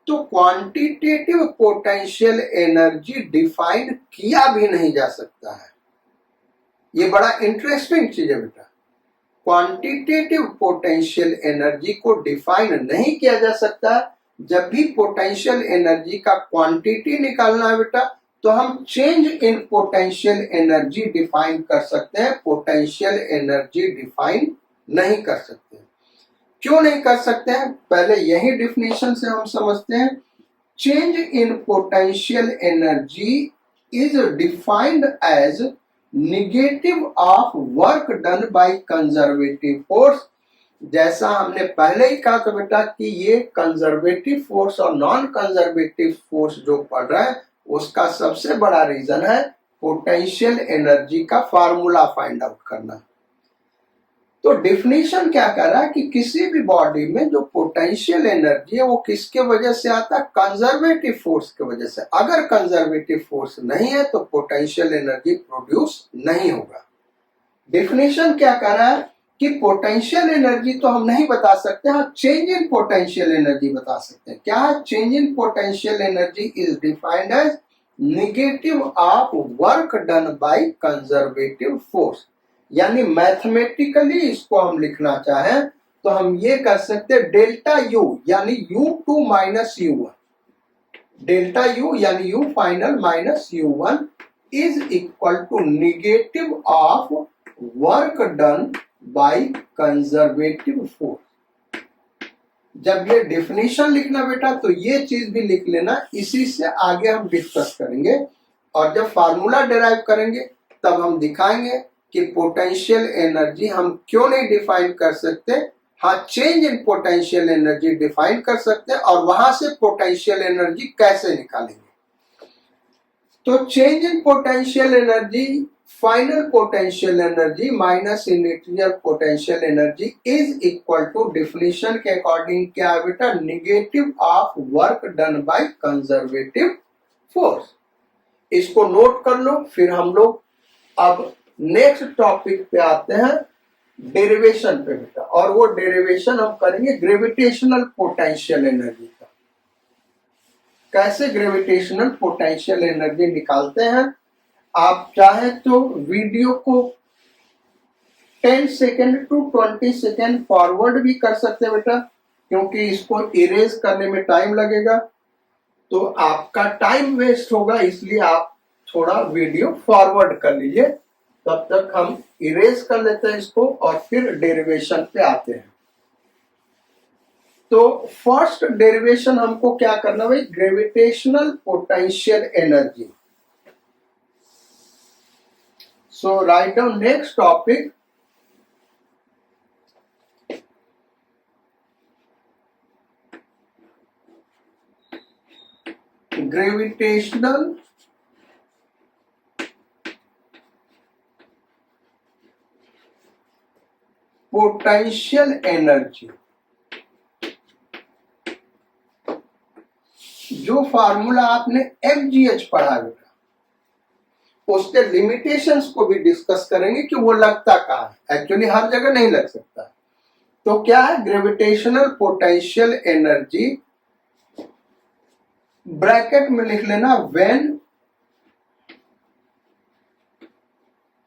तो क्वांटिटेटिव पोटेंशियल एनर्जी डिफाइन किया भी नहीं जा सकता है। ये बड़ा इंटरेस्टिंग चीज है बेटा। क्वांटिटेटिव पोटेंशियल एनर्जी को डिफाइन नहीं किया जा सकता। जब भी पोटेंशियल एनर्जी का क्वांटिटी निकालना है बेटा तो हम change in potential energy define कर सकते हैं, पोटेंशियल एनर्जी डिफाइन नहीं कर सकते। क्यों नहीं कर सकते हैं? पहले यही डिफिनेशन से हम समझते हैं change in potential energy is defined as negative of work done by conservative force। जैसा हमने पहले ही कहा था बेटा कि ये कंजर्वेटिव फोर्स और नॉन कंजर्वेटिव फोर्स जो पढ़ रहा है उसका सबसे बड़ा रीजन है पोटेंशियल एनर्जी का फार्मूला फाइंड आउट करना। तो डिफिनीशन क्या कर रहा है कि किसी भी बॉडी में जो पोटेंशियल एनर्जी है वो किसके वजह से आता है, कंजर्वेटिव फोर्स की वजह से। अगर कंजर्वेटिव फोर्स नहीं है तो पोटेंशियल एनर्जी प्रोड्यूस नहीं होगा। डिफिनीशन क्या कर रहा है कि पोटेंशियल एनर्जी तो हम नहीं बता सकते, हाँ चेंज इन पोटेंशियल एनर्जी बता सकते हैं। क्या है change in potential energy is defined as negative of work done by conservative force. यानी मैथमेटिकली इसको हम लिखना चाहें तो हम ये कर सकते हैं डेल्टा यू यानी U2 minus U1, delta u यानी U final minus U1 is equal to negative of work done by conservative force. जब ये डेफिनेशन लिखना बेटा तो ये चीज भी लिख लेना, इसी से आगे हम डिस्कस करेंगे और जब फार्मूला डिराइव करेंगे तब हम दिखाएंगे कि पोटेंशियल एनर्जी हम क्यों नहीं डिफाइन कर सकते, हाँ change in potential energy define कर सकते हैं और वहां से पोटेंशियल एनर्जी कैसे निकालेंगे। तो change in potential energy, final potential energy minus initial potential energy is equal to definition के अकॉर्डिंग क्या है बेटा, negative of work done by conservative force. इसको नोट कर लो। फिर हम लोग अब नेक्स्ट टॉपिक पे आते हैं डेरिवेशन पे बेटा, और वो डेरिवेशन हम करेंगे ग्रेविटेशनल पोटेंशियल एनर्जी का। कैसे ग्रेविटेशनल पोटेंशियल एनर्जी निकालते हैं, आप चाहे तो वीडियो को 10 सेकेंड टू 20 सेकेंड फॉरवर्ड भी कर सकते हैं बेटा, क्योंकि इसको इरेज करने में टाइम लगेगा तो आपका टाइम वेस्ट होगा, इसलिए आप थोड़ा वीडियो फॉरवर्ड कर लीजिए। तब तक हम इरेज कर लेते हैं इसको और फिर डेरिवेशन पे आते हैं। तो फर्स्ट डेरिवेशन हमको क्या करना भाई, gravitational potential energy. So write down next topic, gravitational potential energy. जो फार्मूला आपने mgh पढ़ा बेटा, उसके लिमिटेशंस को भी डिस्कस करेंगे कि वो लगता कहाँ है, एक्चुअली हर जगह नहीं लग सकता। तो क्या है ग्रेविटेशनल पोटेंशियल एनर्जी, ब्रैकेट में लिख लेना when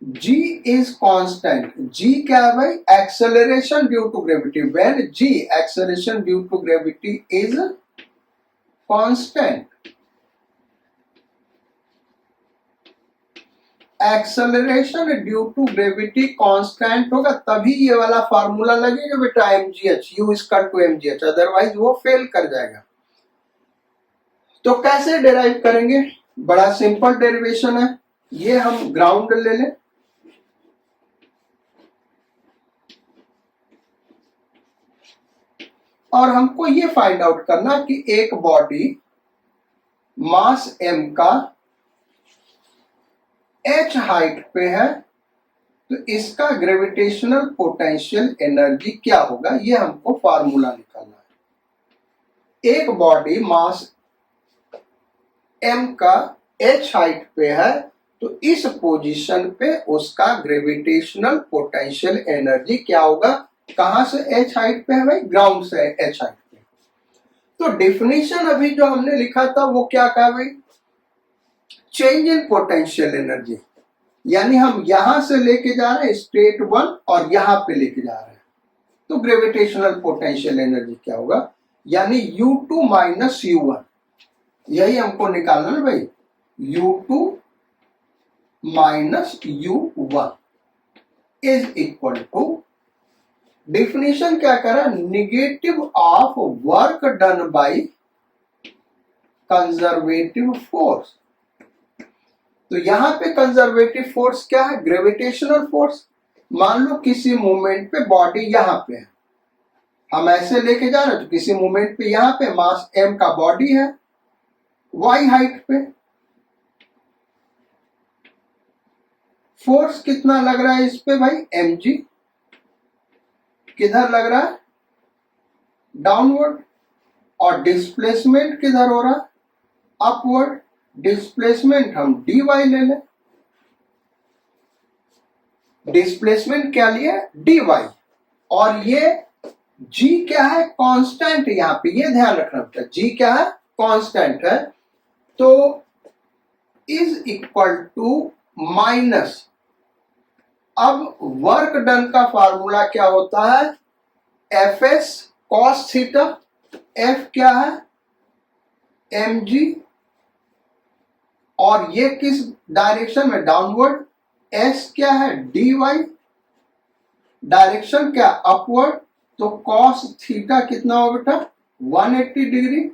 g is constant। g क्या है भाई, acceleration due to gravity. When g acceleration due to gravity is constant, acceleration due to gravity constant होगा तभी ये वाला फार्मूला लगेगा बेटा mgh, u is equal to mgh, otherwise वो फेल कर जाएगा। तो कैसे डिराइव करेंगे, बड़ा सिंपल डेरिवेशन है। ये हम ग्राउंड ले लें, और हमको ये फाइंड आउट करना कि एक बॉडी मास m का h हाइट पे है तो इसका ग्रेविटेशनल पोटेंशियल एनर्जी क्या होगा, ये हमको फार्मूला निकालना है। एक बॉडी मास m का h हाइट पे है तो इस पोजीशन पे उसका ग्रेविटेशनल पोटेंशियल एनर्जी क्या होगा, कहां से h हाइट पे है भाई, ग्राउंड से h हाइट पे। तो डेफिनेशन अभी जो हमने लिखा था वो क्या कहा भाई, चेंज इन पोटेंशियल एनर्जी, यानी हम यहां से लेके जा रहे हैं स्टेट 1 और यहां पे लेके जा रहे हैं, तो ग्रेविटेशनल पोटेंशियल एनर्जी क्या होगा, यानी U2 माइनस U1, यही हमको निकालना है भाई, U2 minus U1 is equal to, definition क्या करा, negative of work done by conservative force. तो यहां पे कंजर्वेटिव फोर्स क्या है? Gravitational force. मान लो किसी मूवमेंट पे बॉडी यहां पे है, हम ऐसे लेके जा रहे हैं, तो किसी मूवमेंट पे यहां पे मास m का बॉडी है y हाइट पे, फोर्स कितना लग रहा है इस पे भाई? mg। किधर लग रहा है? डाउनवर्ड। और डिस्प्लेसमेंट किधर हो रहा है? अपवर्ड। डिस्प्लेसमेंट हम dy ले लें। डिस्प्लेसमेंट क्या लिया? dy। और ये g क्या है? कांस्टेंट। यहां पे ये ध्यान रखना पड़ता है, g क्या है? कांस्टेंट है। तो इज इक्वल टू माइनस, अब वर्क डन का फार्मूला क्या होता है? F S cos theta. F क्या है? mg। और ये किस डायरेक्शन में? डाउनवर्ड। एस क्या है? dy। डायरेक्शन क्या? अपवर्ड। तो कॉस थीटा कितना हो बेटा? 180 डिग्री।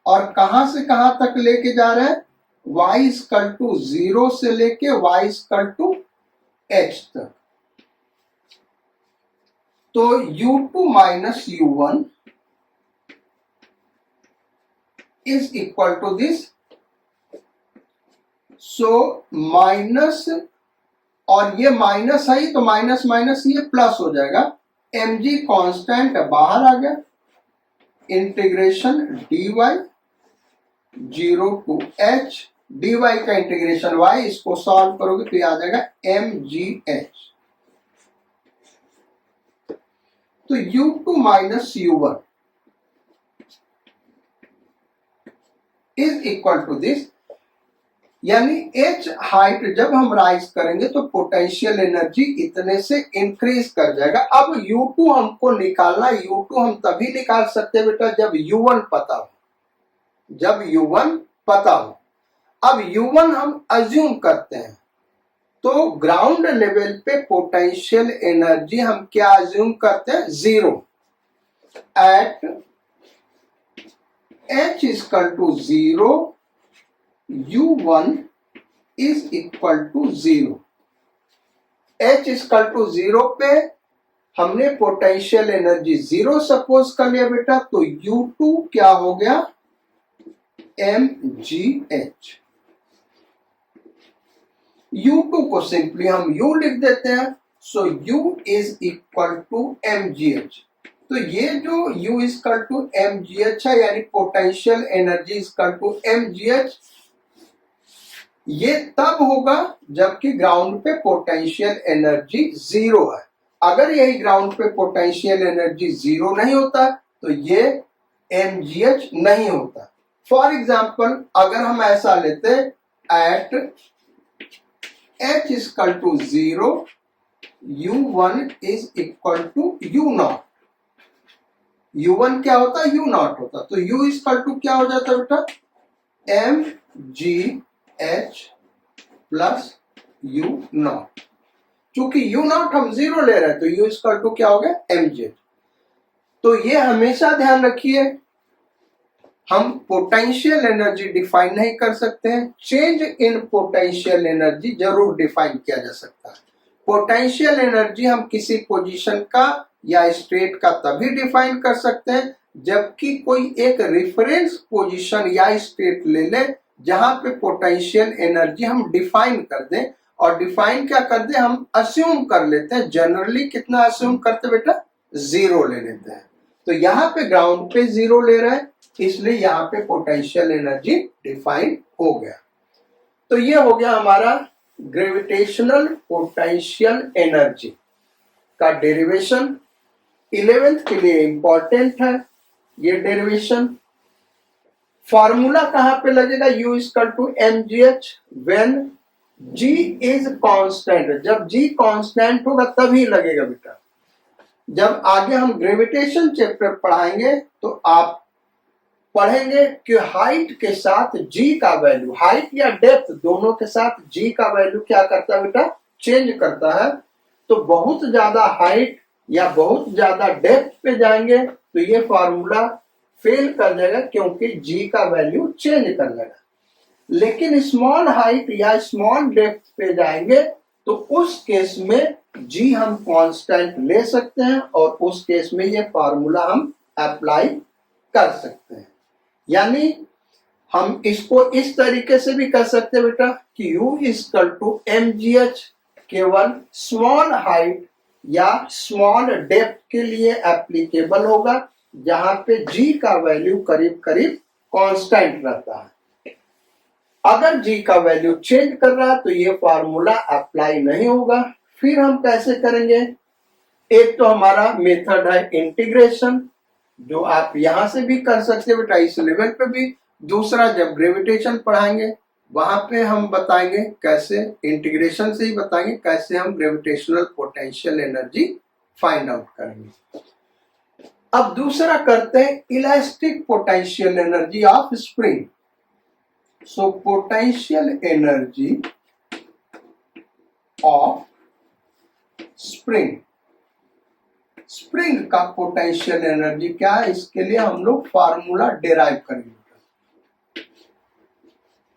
और कहां से कहां तक लेके जा रहे हैं? y इक्वल टू 0 से लेके y इक्वल टू h तक। तो u2 minus u1 is equal to this. So minus, और ये माइनस है तो माइनस माइनस ये प्लस हो जाएगा। mg कांस्टेंट बाहर आ गया। Integration dy 0 to h, dy का इंटीग्रेशन y, इसको सॉल्व करोगे तो ये आ जाएगा mgh। तो u2 minus u1 is equal to this, यानी h हाइट जब हम राइज करेंगे तो पोटेंशियल एनर्जी इतने से इंक्रीज कर जाएगा। अब u2 हमको निकालना, u2 हम तभी निकाल सकते हैं बेटा जब u1 पता हो, जब u1 पता हो। अब u1 हम अज्यूम करते हैं, तो ग्राउंड लेवल पे पोटेंशियल एनर्जी हम क्या अज्यूम करते हैं? 0 at h equal to 0, u1 is equal to 0। h equal to 0 पे हमने पोटेंशियल एनर्जी 0 सपोज कर लिया बेटा, तो u2 क्या हो गया? mgh। u2 को सिंपली हम u लिख देते हैं, so u is equal to mgh। तो ये जो u इक्वल टू mgh है, यानी potential energy equal to mgh, ये तब होगा जबकि ग्राउंड पे पोटेंशियल एनर्जी 0 है। अगर यही ग्राउंड पे पोटेंशियल एनर्जी 0 नहीं होता तो ये mgh नहीं होता। फॉर एग्जाम्पल अगर हम ऐसा लेते, at h equal to 0, u1 is equal to u0। u1 क्या होता? u0 होता। तो u इक्वल टू क्या हो जाता बेटा? mgh plus u0। चूंकि u0 हम 0 ले रहे हैं तो u इक्वल टू क्या हो गया? mgh। तो ये हमेशा ध्यान रखिए, हम पोटेंशियल एनर्जी डिफाइन नहीं कर सकते हैं, चेंज इन पोटेंशियल एनर्जी जरूर डिफाइन किया जा सकता है। पोटेंशियल एनर्जी हम किसी पोजीशन का या स्टेट का तभी डिफाइन कर सकते हैं जबकि कोई एक रेफरेंस पोजीशन या स्टेट ले ले जहां पे पोटेंशियल एनर्जी हम डिफाइन कर दें। और डिफाइन क्या कर दें? हम अस्यूम कर लेते हैं। जनरली कितना अस्यूम करते बेटा? 0 ले लेते हैं। तो यहाँ पे ग्राउंड पे 0 ले रहे हैं, इसलिए यहाँ पे पोटेंशियल एनर्जी डिफाइन हो गया। तो ये हो गया हमारा ग्रेविटेशनल पोटेंशियल एनर्जी का डेरिवेशन। 11th के लिए इंपॉर्टेंट है ये डेरिवेशन। फॉर्मूला कहां पे लगेगा? u equal to mgh when g is constant. जब g कांस्टेंट होगा तभी लगेगा बेटा। जब आगे हम ग्रेविटेशन चैप्टर पढ़ाएंगे तो आप पढ़ेंगे कि हाइट के साथ g का वैल्यू, हाइट या डेप्थ दोनों के साथ g का वैल्यू क्या करता है बेटा? चेंज करता है। तो बहुत ज्यादा हाइट या बहुत ज्यादा डेप्थ पे जाएंगे तो ये फॉर्मूला फेल कर जाएगा क्योंकि जी का वैल्यू चेंज कर देगा। लेकिन स्मॉल हाइट या स्मॉल डेप्थ पे जाएंगे तो उस केस में जी हम कांस्टेंट ले सकते हैं और उस केस में ये फार्मूला हम अप्लाई कर सकते हैं। यानी हम इसको इस तरीके से भी कर सकते हैं बेटा कि U इक्वल टू mgh केवल स्मॉल हाइट या स्मॉल डेप्थ के लिए एप्लीकेबल होगा, जहां पे G का वैल्यू करीब करीब कांस्टेंट रहता है। अगर G का वैल्यू चेंज कर रहा है तो ये फार्मूला अप्लाई नहीं होगा। फिर हम कैसे करेंगे? एक तो हमारा मेथड है इंटीग्रेशन, जो आप यहां से भी कर सकते हो बेटा इस लेवल पे भी। दूसरा जब ग्रेविटेशन पढ़ाएंगे वहां पे हम बताएंगे कैसे, इंटीग्रेशन से ही बताएंगे कैसे हम gravitational potential energy find out करेंगे। अब दूसरा करते हैं elastic potential energy of spring. So potential energy of spring, spring का पोटेंशियल एनर्जी क्या है, इसके लिए हम लोग फार्मूला डेराइव करेंगे।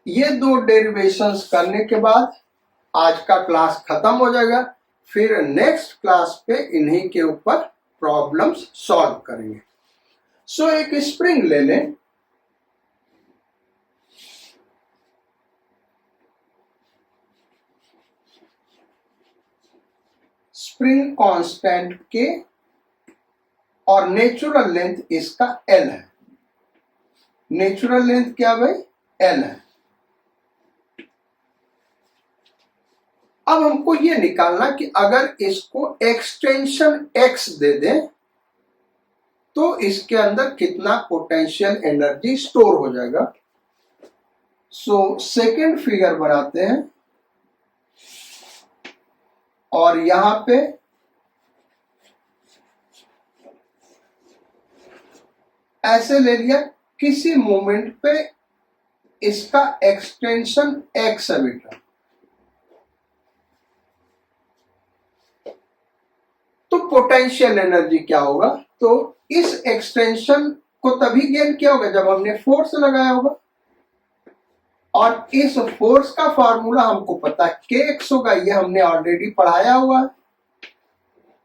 ये दो डेरिवेशंस करने के बाद आज का क्लास खत्म हो जाएगा। फिर नेक्स्ट क्लास पे इन्हीं के ऊपर प्रॉब्लम्स सॉल्व करेंगे। सो एक स्प्रिंग ले लें, स्प्रिंग कांस्टेंट के और नेचुरल लेंथ इसका L है। नेचुरल लेंथ क्या भाई? L है। अब हमको ये निकालना कि अगर इसको एक्सटेंशन x दे दें तो इसके अंदर कितना पोटेंशियल एनर्जी स्टोर हो जाएगा। सो सेकेंड फिगर बनाते हैं और यहां पे ऐसे ले लिया, किसी मोमेंट पे इसका एक्सटेंशन x है बेटा, तो पोटेंशियल एनर्जी क्या होगा? तो इस एक्सटेंशन को तभी गेन किया होगा जब हमने फोर्स लगाया होगा, और इस फोर्स का फार्मूला हमको पता है kx होगा, ये हमने ऑलरेडी पढ़ाया हुआ है।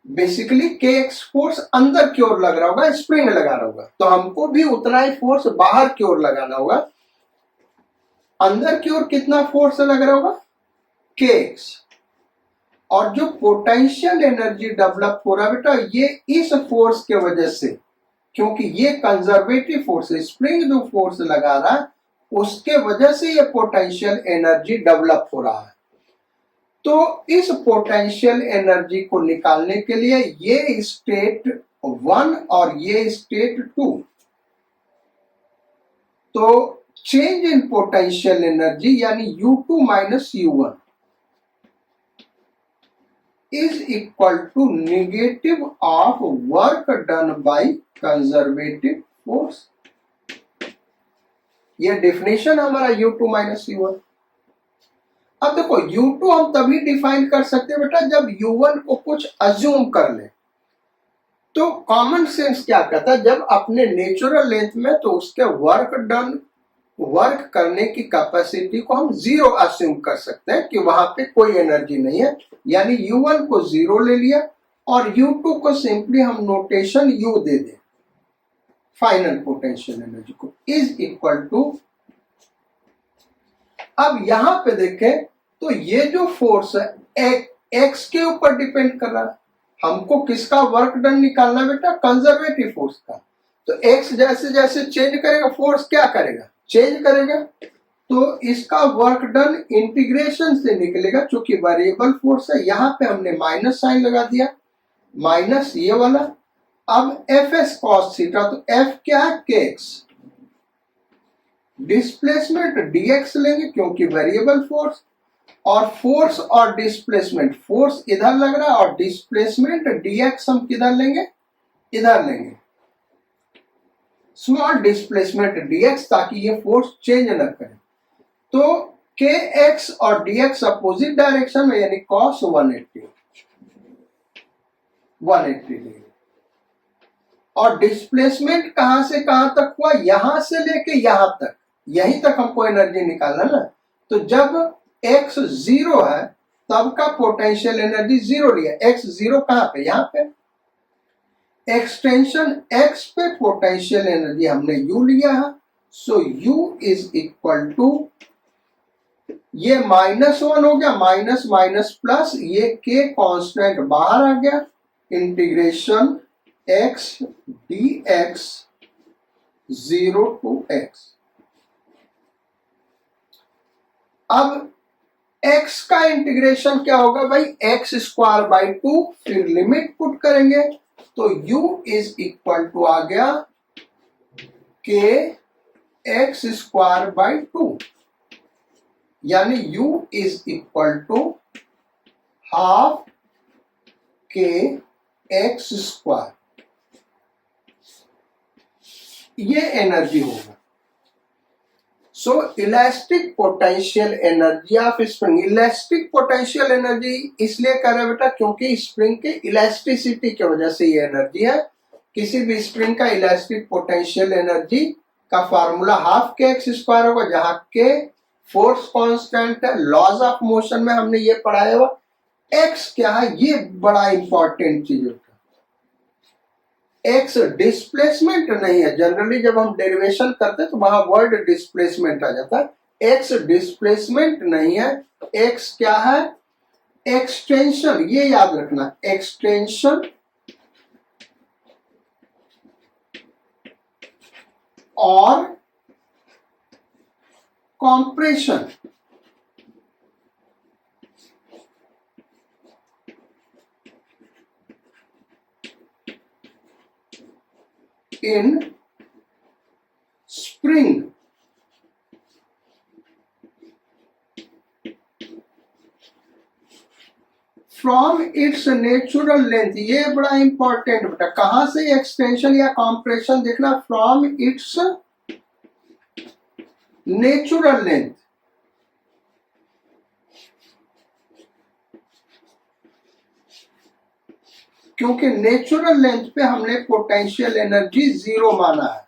बेसिकली kx फोर्स अंदर की ओर लग रहा होगा, स्प्रिंग लगा रहा होगा, तो हमको भी उतना ही फोर्स बाहर की ओर लगाना होगा। अंदर की ओर कितना फोर्स लग रहा होगा? kx। और जो पोटेंशियल एनर्जी डेवलप हो रहा है बेटा, ये इस फोर्स के वजह से, क्योंकि ये कंजर्वेटिव फोर्स है, स्प्रिंग जो फोर्स लगा रहा है उसके वजह से ये पोटेंशियल एनर्जी डेवलप हो रहा है। तो इस पोटेंशियल एनर्जी को निकालने के लिए ये स्टेट 1 और ये स्टेट 2, तो चेंज इन पोटेंशियल एनर्जी यानी U2 minus U1 is equal to negative of work done by conservative force। ये डेफिनेशन हमारा U2 माइनस U1। अब देखो U2 हम तभी डिफाइन कर सकते हैं बेटा जब U1 को कुछ अज्यूम कर ले। तो कॉमन सेंस क्या कहता है, जब अपने नेचुरल लेंथ में तो उसके वर्क करने की कैपेसिटी को हम जीरो अज्यूम कर सकते हैं कि वहां पे कोई एनर्जी नहीं है, यानी U1 को जीरो ले लिया और U2 को सिंपली हम नोटेशन U दे दें, फाइनल पोटेंशियल एनर्जी को इज इक्वल टू। अब यहां पे देखें तो ये जो फोर्स है x के ऊपर डिपेंड कर रहा है। हमको किसका वर्क डन निकालना बेटा? कंजर्वेटिव फोर्स का। तो x जैसे जैसे चेंज करेगा फोर्स क्या करेगा? चेंज करेगा। तो इसका वर्क डन इंटीग्रेशन से निकलेगा, चूंकि वेरिएबल फोर्स है, यहां पे हमने माइनस साइन लगा दिया, माइनस ये वाला। अब एफ एस कॉस थीटा, तो एफ क्या है? kx। डिस्प्लेसमेंट dx लेंगे क्योंकि वेरिएबल फोर्स, और फोर्स और डिस्प्लेसमेंट, फोर्स इधर लग रहा है और डिस्प्लेसमेंट dx हम किधर लेंगे? इधर लेंगे, स्मॉल डिस्प्लेसमेंट dx, ताकि ये फोर्स चेंज न करे। तो kx और dx अपोजिट डायरेक्शन में, यानी cos 180 डिग्री। और डिस्प्लेसमेंट कहां से कहां तक हुआ, यहां से लेके यहां तक, यहीं तक हमको एनर्जी निकालना ना। तो जब x जीरो है तब का पोटेंशियल एनर्जी जीरो लिया, x जीरो कहां पे, यहां पे। एक्सटेंशन x पे पोटेंशियल एनर्जी हमने u लिया है, सो u इज इक्वल टू, ये -1 हो गया, माइनस माइनस प्लस, ये k कांस्टेंट बाहर आ गया, integration x dx 0 to x। अब x का इंटीग्रेशन क्या होगा भाई, x स्क्वायर बाई 2, फिर लिमिट पुट करेंगे तो u इज इक्वल टू आ गया k x स्क्वायर बाई 2, यानी u is equal to half k x square, ये एनर्जी होगा। So elastic potential energy of spring, elastic potential energy इसलिए कह रहे हैं बेटा क्योंकि स्प्रिंग के इलास्टिसिटी की वजह से ये एनर्जी है। किसी भी स्प्रिंग का इलास्टिक पोटेंशियल एनर्जी का formula half k x square होगा, जहां के फोर्स कांस्टेंट है, लॉज ऑफ मोशन में हमने ये पढ़ाया हुआ। एक्स क्या है, ये बड़ा इंपॉर्टेंट चीज होता है। एक्स डिस्प्लेसमेंट नहीं है, जनरली जब हम डेरिवेशन करते हैं तो वहां वर्ड डिस्प्लेसमेंट आ जाता है। एक्स डिस्प्लेसमेंट नहीं है, एक्स क्या है, एक्सटेंशन, ये याद रखना, एक्सटेंशन और compression. In spring from its natural length, ये बड़ा इंपॉर्टेंट बेटा, कहां से एक्सटेंशन या कॉम्प्रेशन देखना, फ्रॉम इट्स नेचुरल लेंथ। क्योंकि नेचुरल लेंथ पे हमने पोटेंशियल एनर्जी जीरो माना है,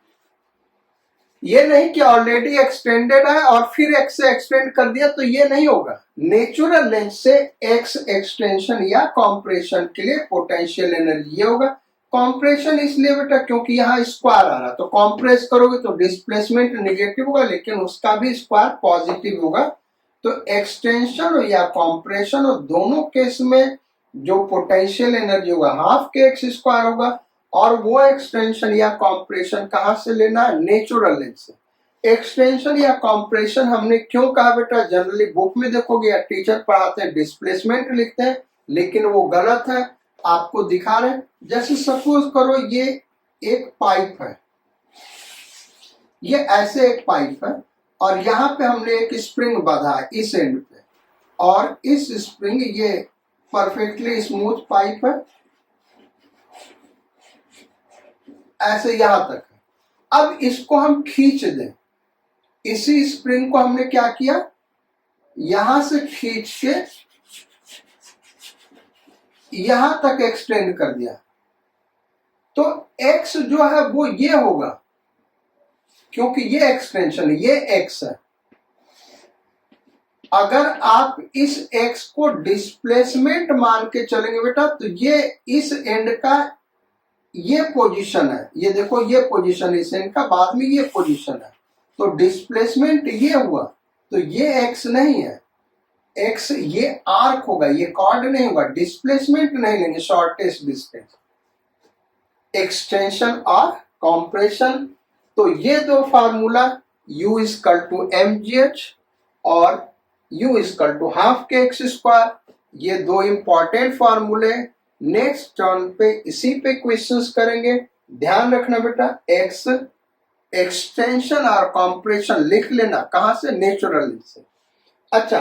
ये नहीं कि ऑलरेडी एक्सटेंडेड है और फिर एक्स से एक्सटेंड कर दिया, तो ये नहीं होगा। नेचुरल लेंथ से एक्स एक्सटेंशन या कॉम्प्रेशन के लिए पोटेंशियल एनर्जी ये होगा। कॉम्प्रेशन इसलिए बेटा क्योंकि यहाँ स्क्वायर आ रहा, तो कॉम्प्रेस करोगे तो डिस्प्लेसमेंट नेगेटिव होगा, लेकिन उसका भी स्क्वायर पॉजिटिव होगा। तो एक्सटेंशन या कॉम्प्रेशन, और दोनों केस में जो पोटेंशियल एनर्जी होगा हाफ के एक्स स्क्वायर होगा, और वो एक्सटेंशन या कॉम्प्रेशन कहां से लेना है, नेचुरल लेंथ से। एक्सटेंशन या कॉम्प्रेशन हमने क्यों कहा बेटा, जनरली बुक में देखोगे या टीचर पढ़ाते हैं डिस्प्लेसमेंट लिखते हैं, लेकिन वो गलत है, आपको दिखा रहे हैं। जैसे सपोज करो ये एक पाइप है, ये ऐसे एक पाइप है, और यहां पे हमने एक स्प्रिंग बांधा है इस एंड पे, और इस स्प्रिंग, ये परफेक्टली स्मूथ पाइप है, ऐसे यहां तक है। अब इसको हम खींच दें, इसी स्प्रिंग को हमने क्या किया, यहां से खींच के यहां तक एक्सटेंड कर दिया, तो x जो है वो ये होगा, क्योंकि ये एक्सटेंशन है, ये x है। अगर आप इस x को डिस्प्लेसमेंट मान के चलेंगे बेटा, तो ये इस एंड का ये पोजीशन है, ये देखो ये पोजीशन इस एंड का, बाद में ये पोजीशन है, तो डिस्प्लेसमेंट ये हुआ, तो ये x नहीं है, x ये आर्क होगा, ये कॉर्ड नहीं होगा, डिस्प्लेसमेंट नहीं लेंगे, शॉर्टेस्ट डिस्टेंस, एक्सटेंशन और कॉम्प्रेशन। तो ये दो formula u equal to mgh और u equal to half k x square, ये दो इंपॉर्टेंट फार्मूले। नेक्स्ट टर्न पे इसी पे क्वेश्चंस करेंगे, ध्यान रखना बेटा। x एक्सटेंशन और कॉम्प्रेशन लिख लेना, कहां से, नेचुरल से। अच्छा,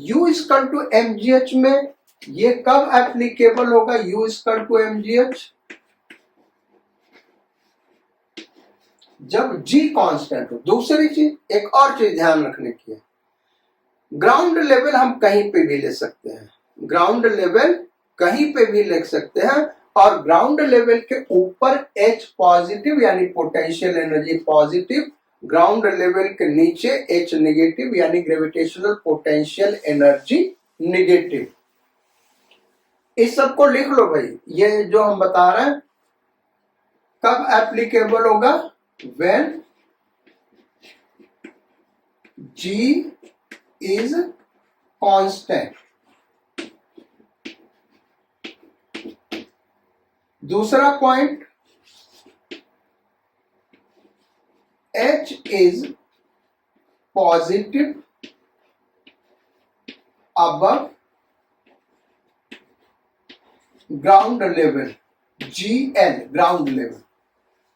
u इक्वल टू mgh में ये कब एप्लीकेबल होगा, u इक्वल टू mgh, जब g कांस्टेंट हो। दूसरी चीज, एक और चीज ध्यान रखने की है, ग्राउंड लेवल हम कहीं पे भी ले सकते हैं, ग्राउंड लेवल कहीं पे भी लिख सकते हैं, और ग्राउंड लेवल के ऊपर H पॉजिटिव यानी potential energy positive, ground level के नीचे H नेगेटिव यानी ग्रेविटेशनल पोटेंशियल एनर्जी नेगेटिव। इस सब को लिख लो भाई, ये जो हम बता रहे हैं कब एप्लीकेबल होगा, व्हेन G इज कांस्टेंट। दूसरा point, H is positive above ground level, GL ground level.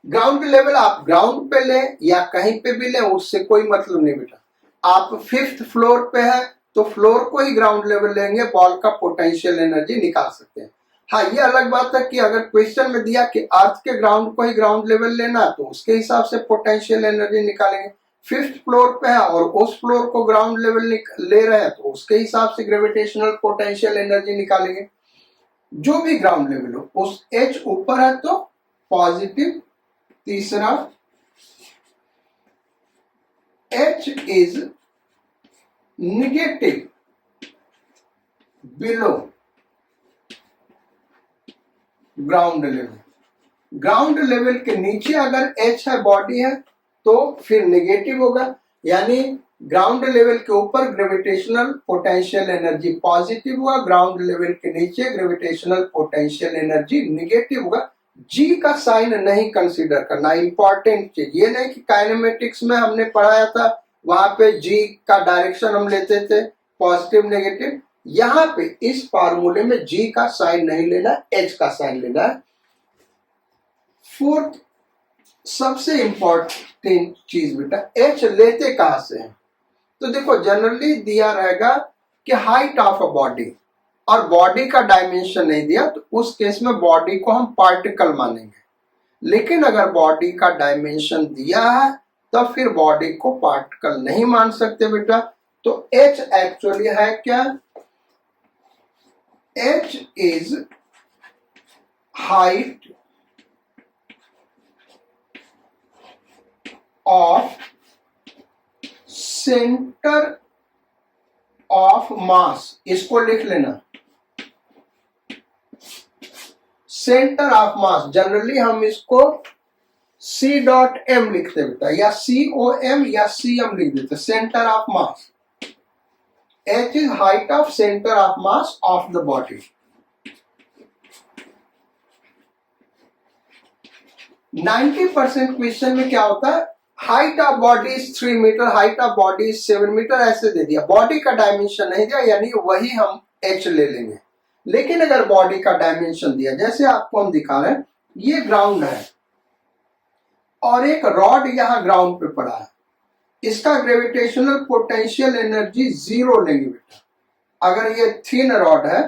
Ground level आप ग्राउंड पे ले या कहीं पे भी ले, उससे कोई मतलब नहीं बेटा। आप 5th फ्लोर पे है तो फ्लोर को ही ग्राउंड लेवल लेंगे, बॉल का पोटेंशियल एनर्जी निकाल सकते हैं। हाँ, ये अलग बात है कि अगर क्वेश्चन में दिया कि अर्थ के ग्राउंड को ही ग्राउंड लेवल लेना तो उसके हिसाब से पोटेंशियल एनर्जी निकालेंगे। 5th फ्लोर पे है और उस फ्लोर को ग्राउंड लेवल ले रहे हैं तो उसके हिसाब से ग्रेविटेशनल पोटेंशियल एनर्जी निकालेंगे। जो भी ग्राउंड लेवल हो, उस H ऊपर है तो पॉजिटिव। तीसरा, H is negative below ground level. Ground level के नीचे अगर H है, बॉडी है, तो फिर नेगेटिव होगा, यानी ग्राउंड लेवल के ऊपर ग्रेविटेशनल पोटेंशियल एनर्जी पॉजिटिव हुआ, ग्राउंड लेवल के नीचे ग्रेविटेशनल पोटेंशियल एनर्जी नेगेटिव होगा। G का साइन नहीं कंसीडर करना, इंपॉर्टेंट चीज। ये नहीं कि काइनेमेटिक्स में हमने पढ़ाया था वहां पे G का डायरेक्शन हम लेते थे पॉजिटिव नेगेटिव, यहाँ पे इस फार्मूले में G का साइन नहीं लेना, H का साइन लेना है। फोर्थ सबसे इंपॉर्टेंट चीज बेटा, H लेते कहां से हैं? तो देखो जनरली दिया रहेगा कि हाइट ऑफ अ बॉडी, और बॉडी का डायमेंशन नहीं दिया तो उस केस में बॉडी को हम पार्टिकल मानेंगे। लेकिन अगर बॉडी का डायमेंशन दिया है तो फिर बॉडी को पार्टिकल नहीं मान सकते बेटा। तो H एक्चुअली है क्या? H is height of centre of मास। इसको लिख लेना, सेंटर ऑफ मास। जनरली हम इसको C.M लिखते बेटा, या COM या CM लिख देते, centre of mass. H is height of centre of mass of the body. 90% question में क्या होता है, height of body is 3 metre, height of body is 7 metre, ऐसे दे दिया, बॉडी का डायमेंशन नहीं दिया, यानी वही हम H ले लेंगे। लेकिन अगर बॉडी का डायमेंशन दिया, जैसे आपको हम दिखा रहे हैं, ये ग्राउंड है और एक रॉड यहां ग्राउंड पे पड़ा है, इसका ग्रेविटेशनल पोटेंशियल एनर्जी 0 लेंगे बेटा। अगर ये थिन रॉड है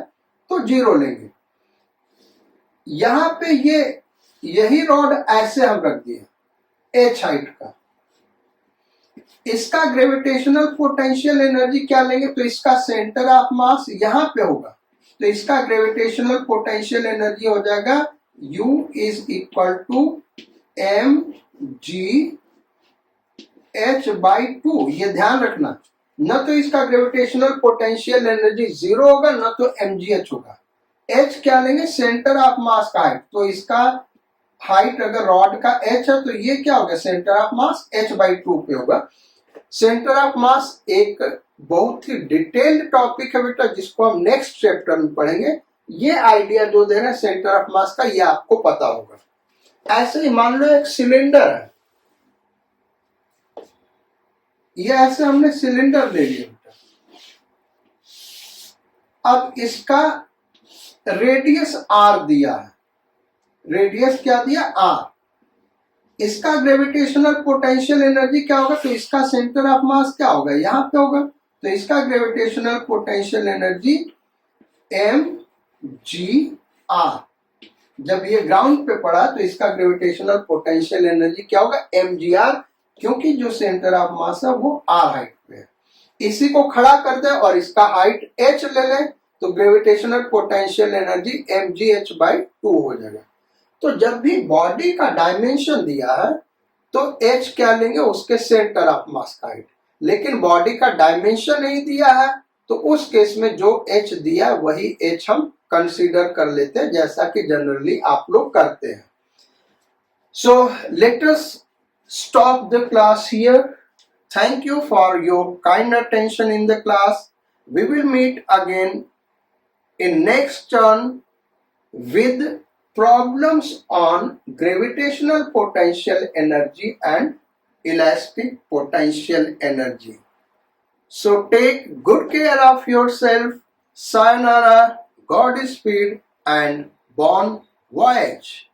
तो 0 लेंगे। यहां पे यही रॉड ऐसे हम रख दिए H हाइट का, इसका ग्रेविटेशनल पोटेंशियल एनर्जी क्या लेंगे? तो इसका सेंटर ऑफ मास यहां पे होगा, तो इसका ग्रेविटेशनल पोटेंशियल एनर्जी हो जाएगा U is equal to mgh/2। ये ध्यान रखना, न तो इसका ग्रेविटेशनल पोटेंशियल एनर्जी 0 होगा, न तो mgh होगा। H क्या लेंगे? सेंटर ऑफ मास का हाइट, तो इसका हाइट अगर रॉड का H है तो ये क्या होगा? सेंटर ऑफ मास h/2 पे होगा। सेंटर ऑफ मास एक बहुत ही डिटेल्ड टॉपिक है बेटा, जिसको हम नेक्स्ट चैप्टर में पढ़ेंगे। ये आइडिया जो दे रहे हैं सेंटर ऑफ मास का, ये आपको पता होगा। ऐसे ही मान लो एक सिलेंडर है, ये ऐसे हमने सिलेंडर ले लिया बेटा। अब इसका रेडियस R दिया है, रेडियस क्या दिया? R। इसका ग्रेविटेशनल पोटेंशियल एनर्जी क्या होगा? तो इसका सेंटर ऑफ मास क्या होगा? यहां पे होगा, तो इसका ग्रेविटेशनल पोटेंशियल एनर्जी mgr। जब ये ग्राउंड पे पड़ा तो इसका ग्रेविटेशनल पोटेंशियल एनर्जी क्या होगा? mgr, क्योंकि जो सेंटर ऑफ मास है वो R हाइट पे है। इसी को खड़ा कर दे और इसका हाइट H ले ले, तो ग्रेविटेशनल पोटेंशियल एनर्जी mgh/2 हो जाएगा। तो जब भी बॉडी का डायमेंशन दिया है तो h क्या लेंगे, उसके सेंटर ऑफ मास का हाइट, लेकिन बॉडी का डायमेंशन नहीं दिया है तो उस केस में जो h दिया वही h हम कंसीडर कर लेते हैं, जैसा कि जनरली आप लोग करते हैं। So let us stop the class here. Thank you for your kind attention in the class. We will meet again in next turn with problems on gravitational potential energy and elastic potential energy. So take good care of yourself. Sayonara, Godspeed, and bon voyage.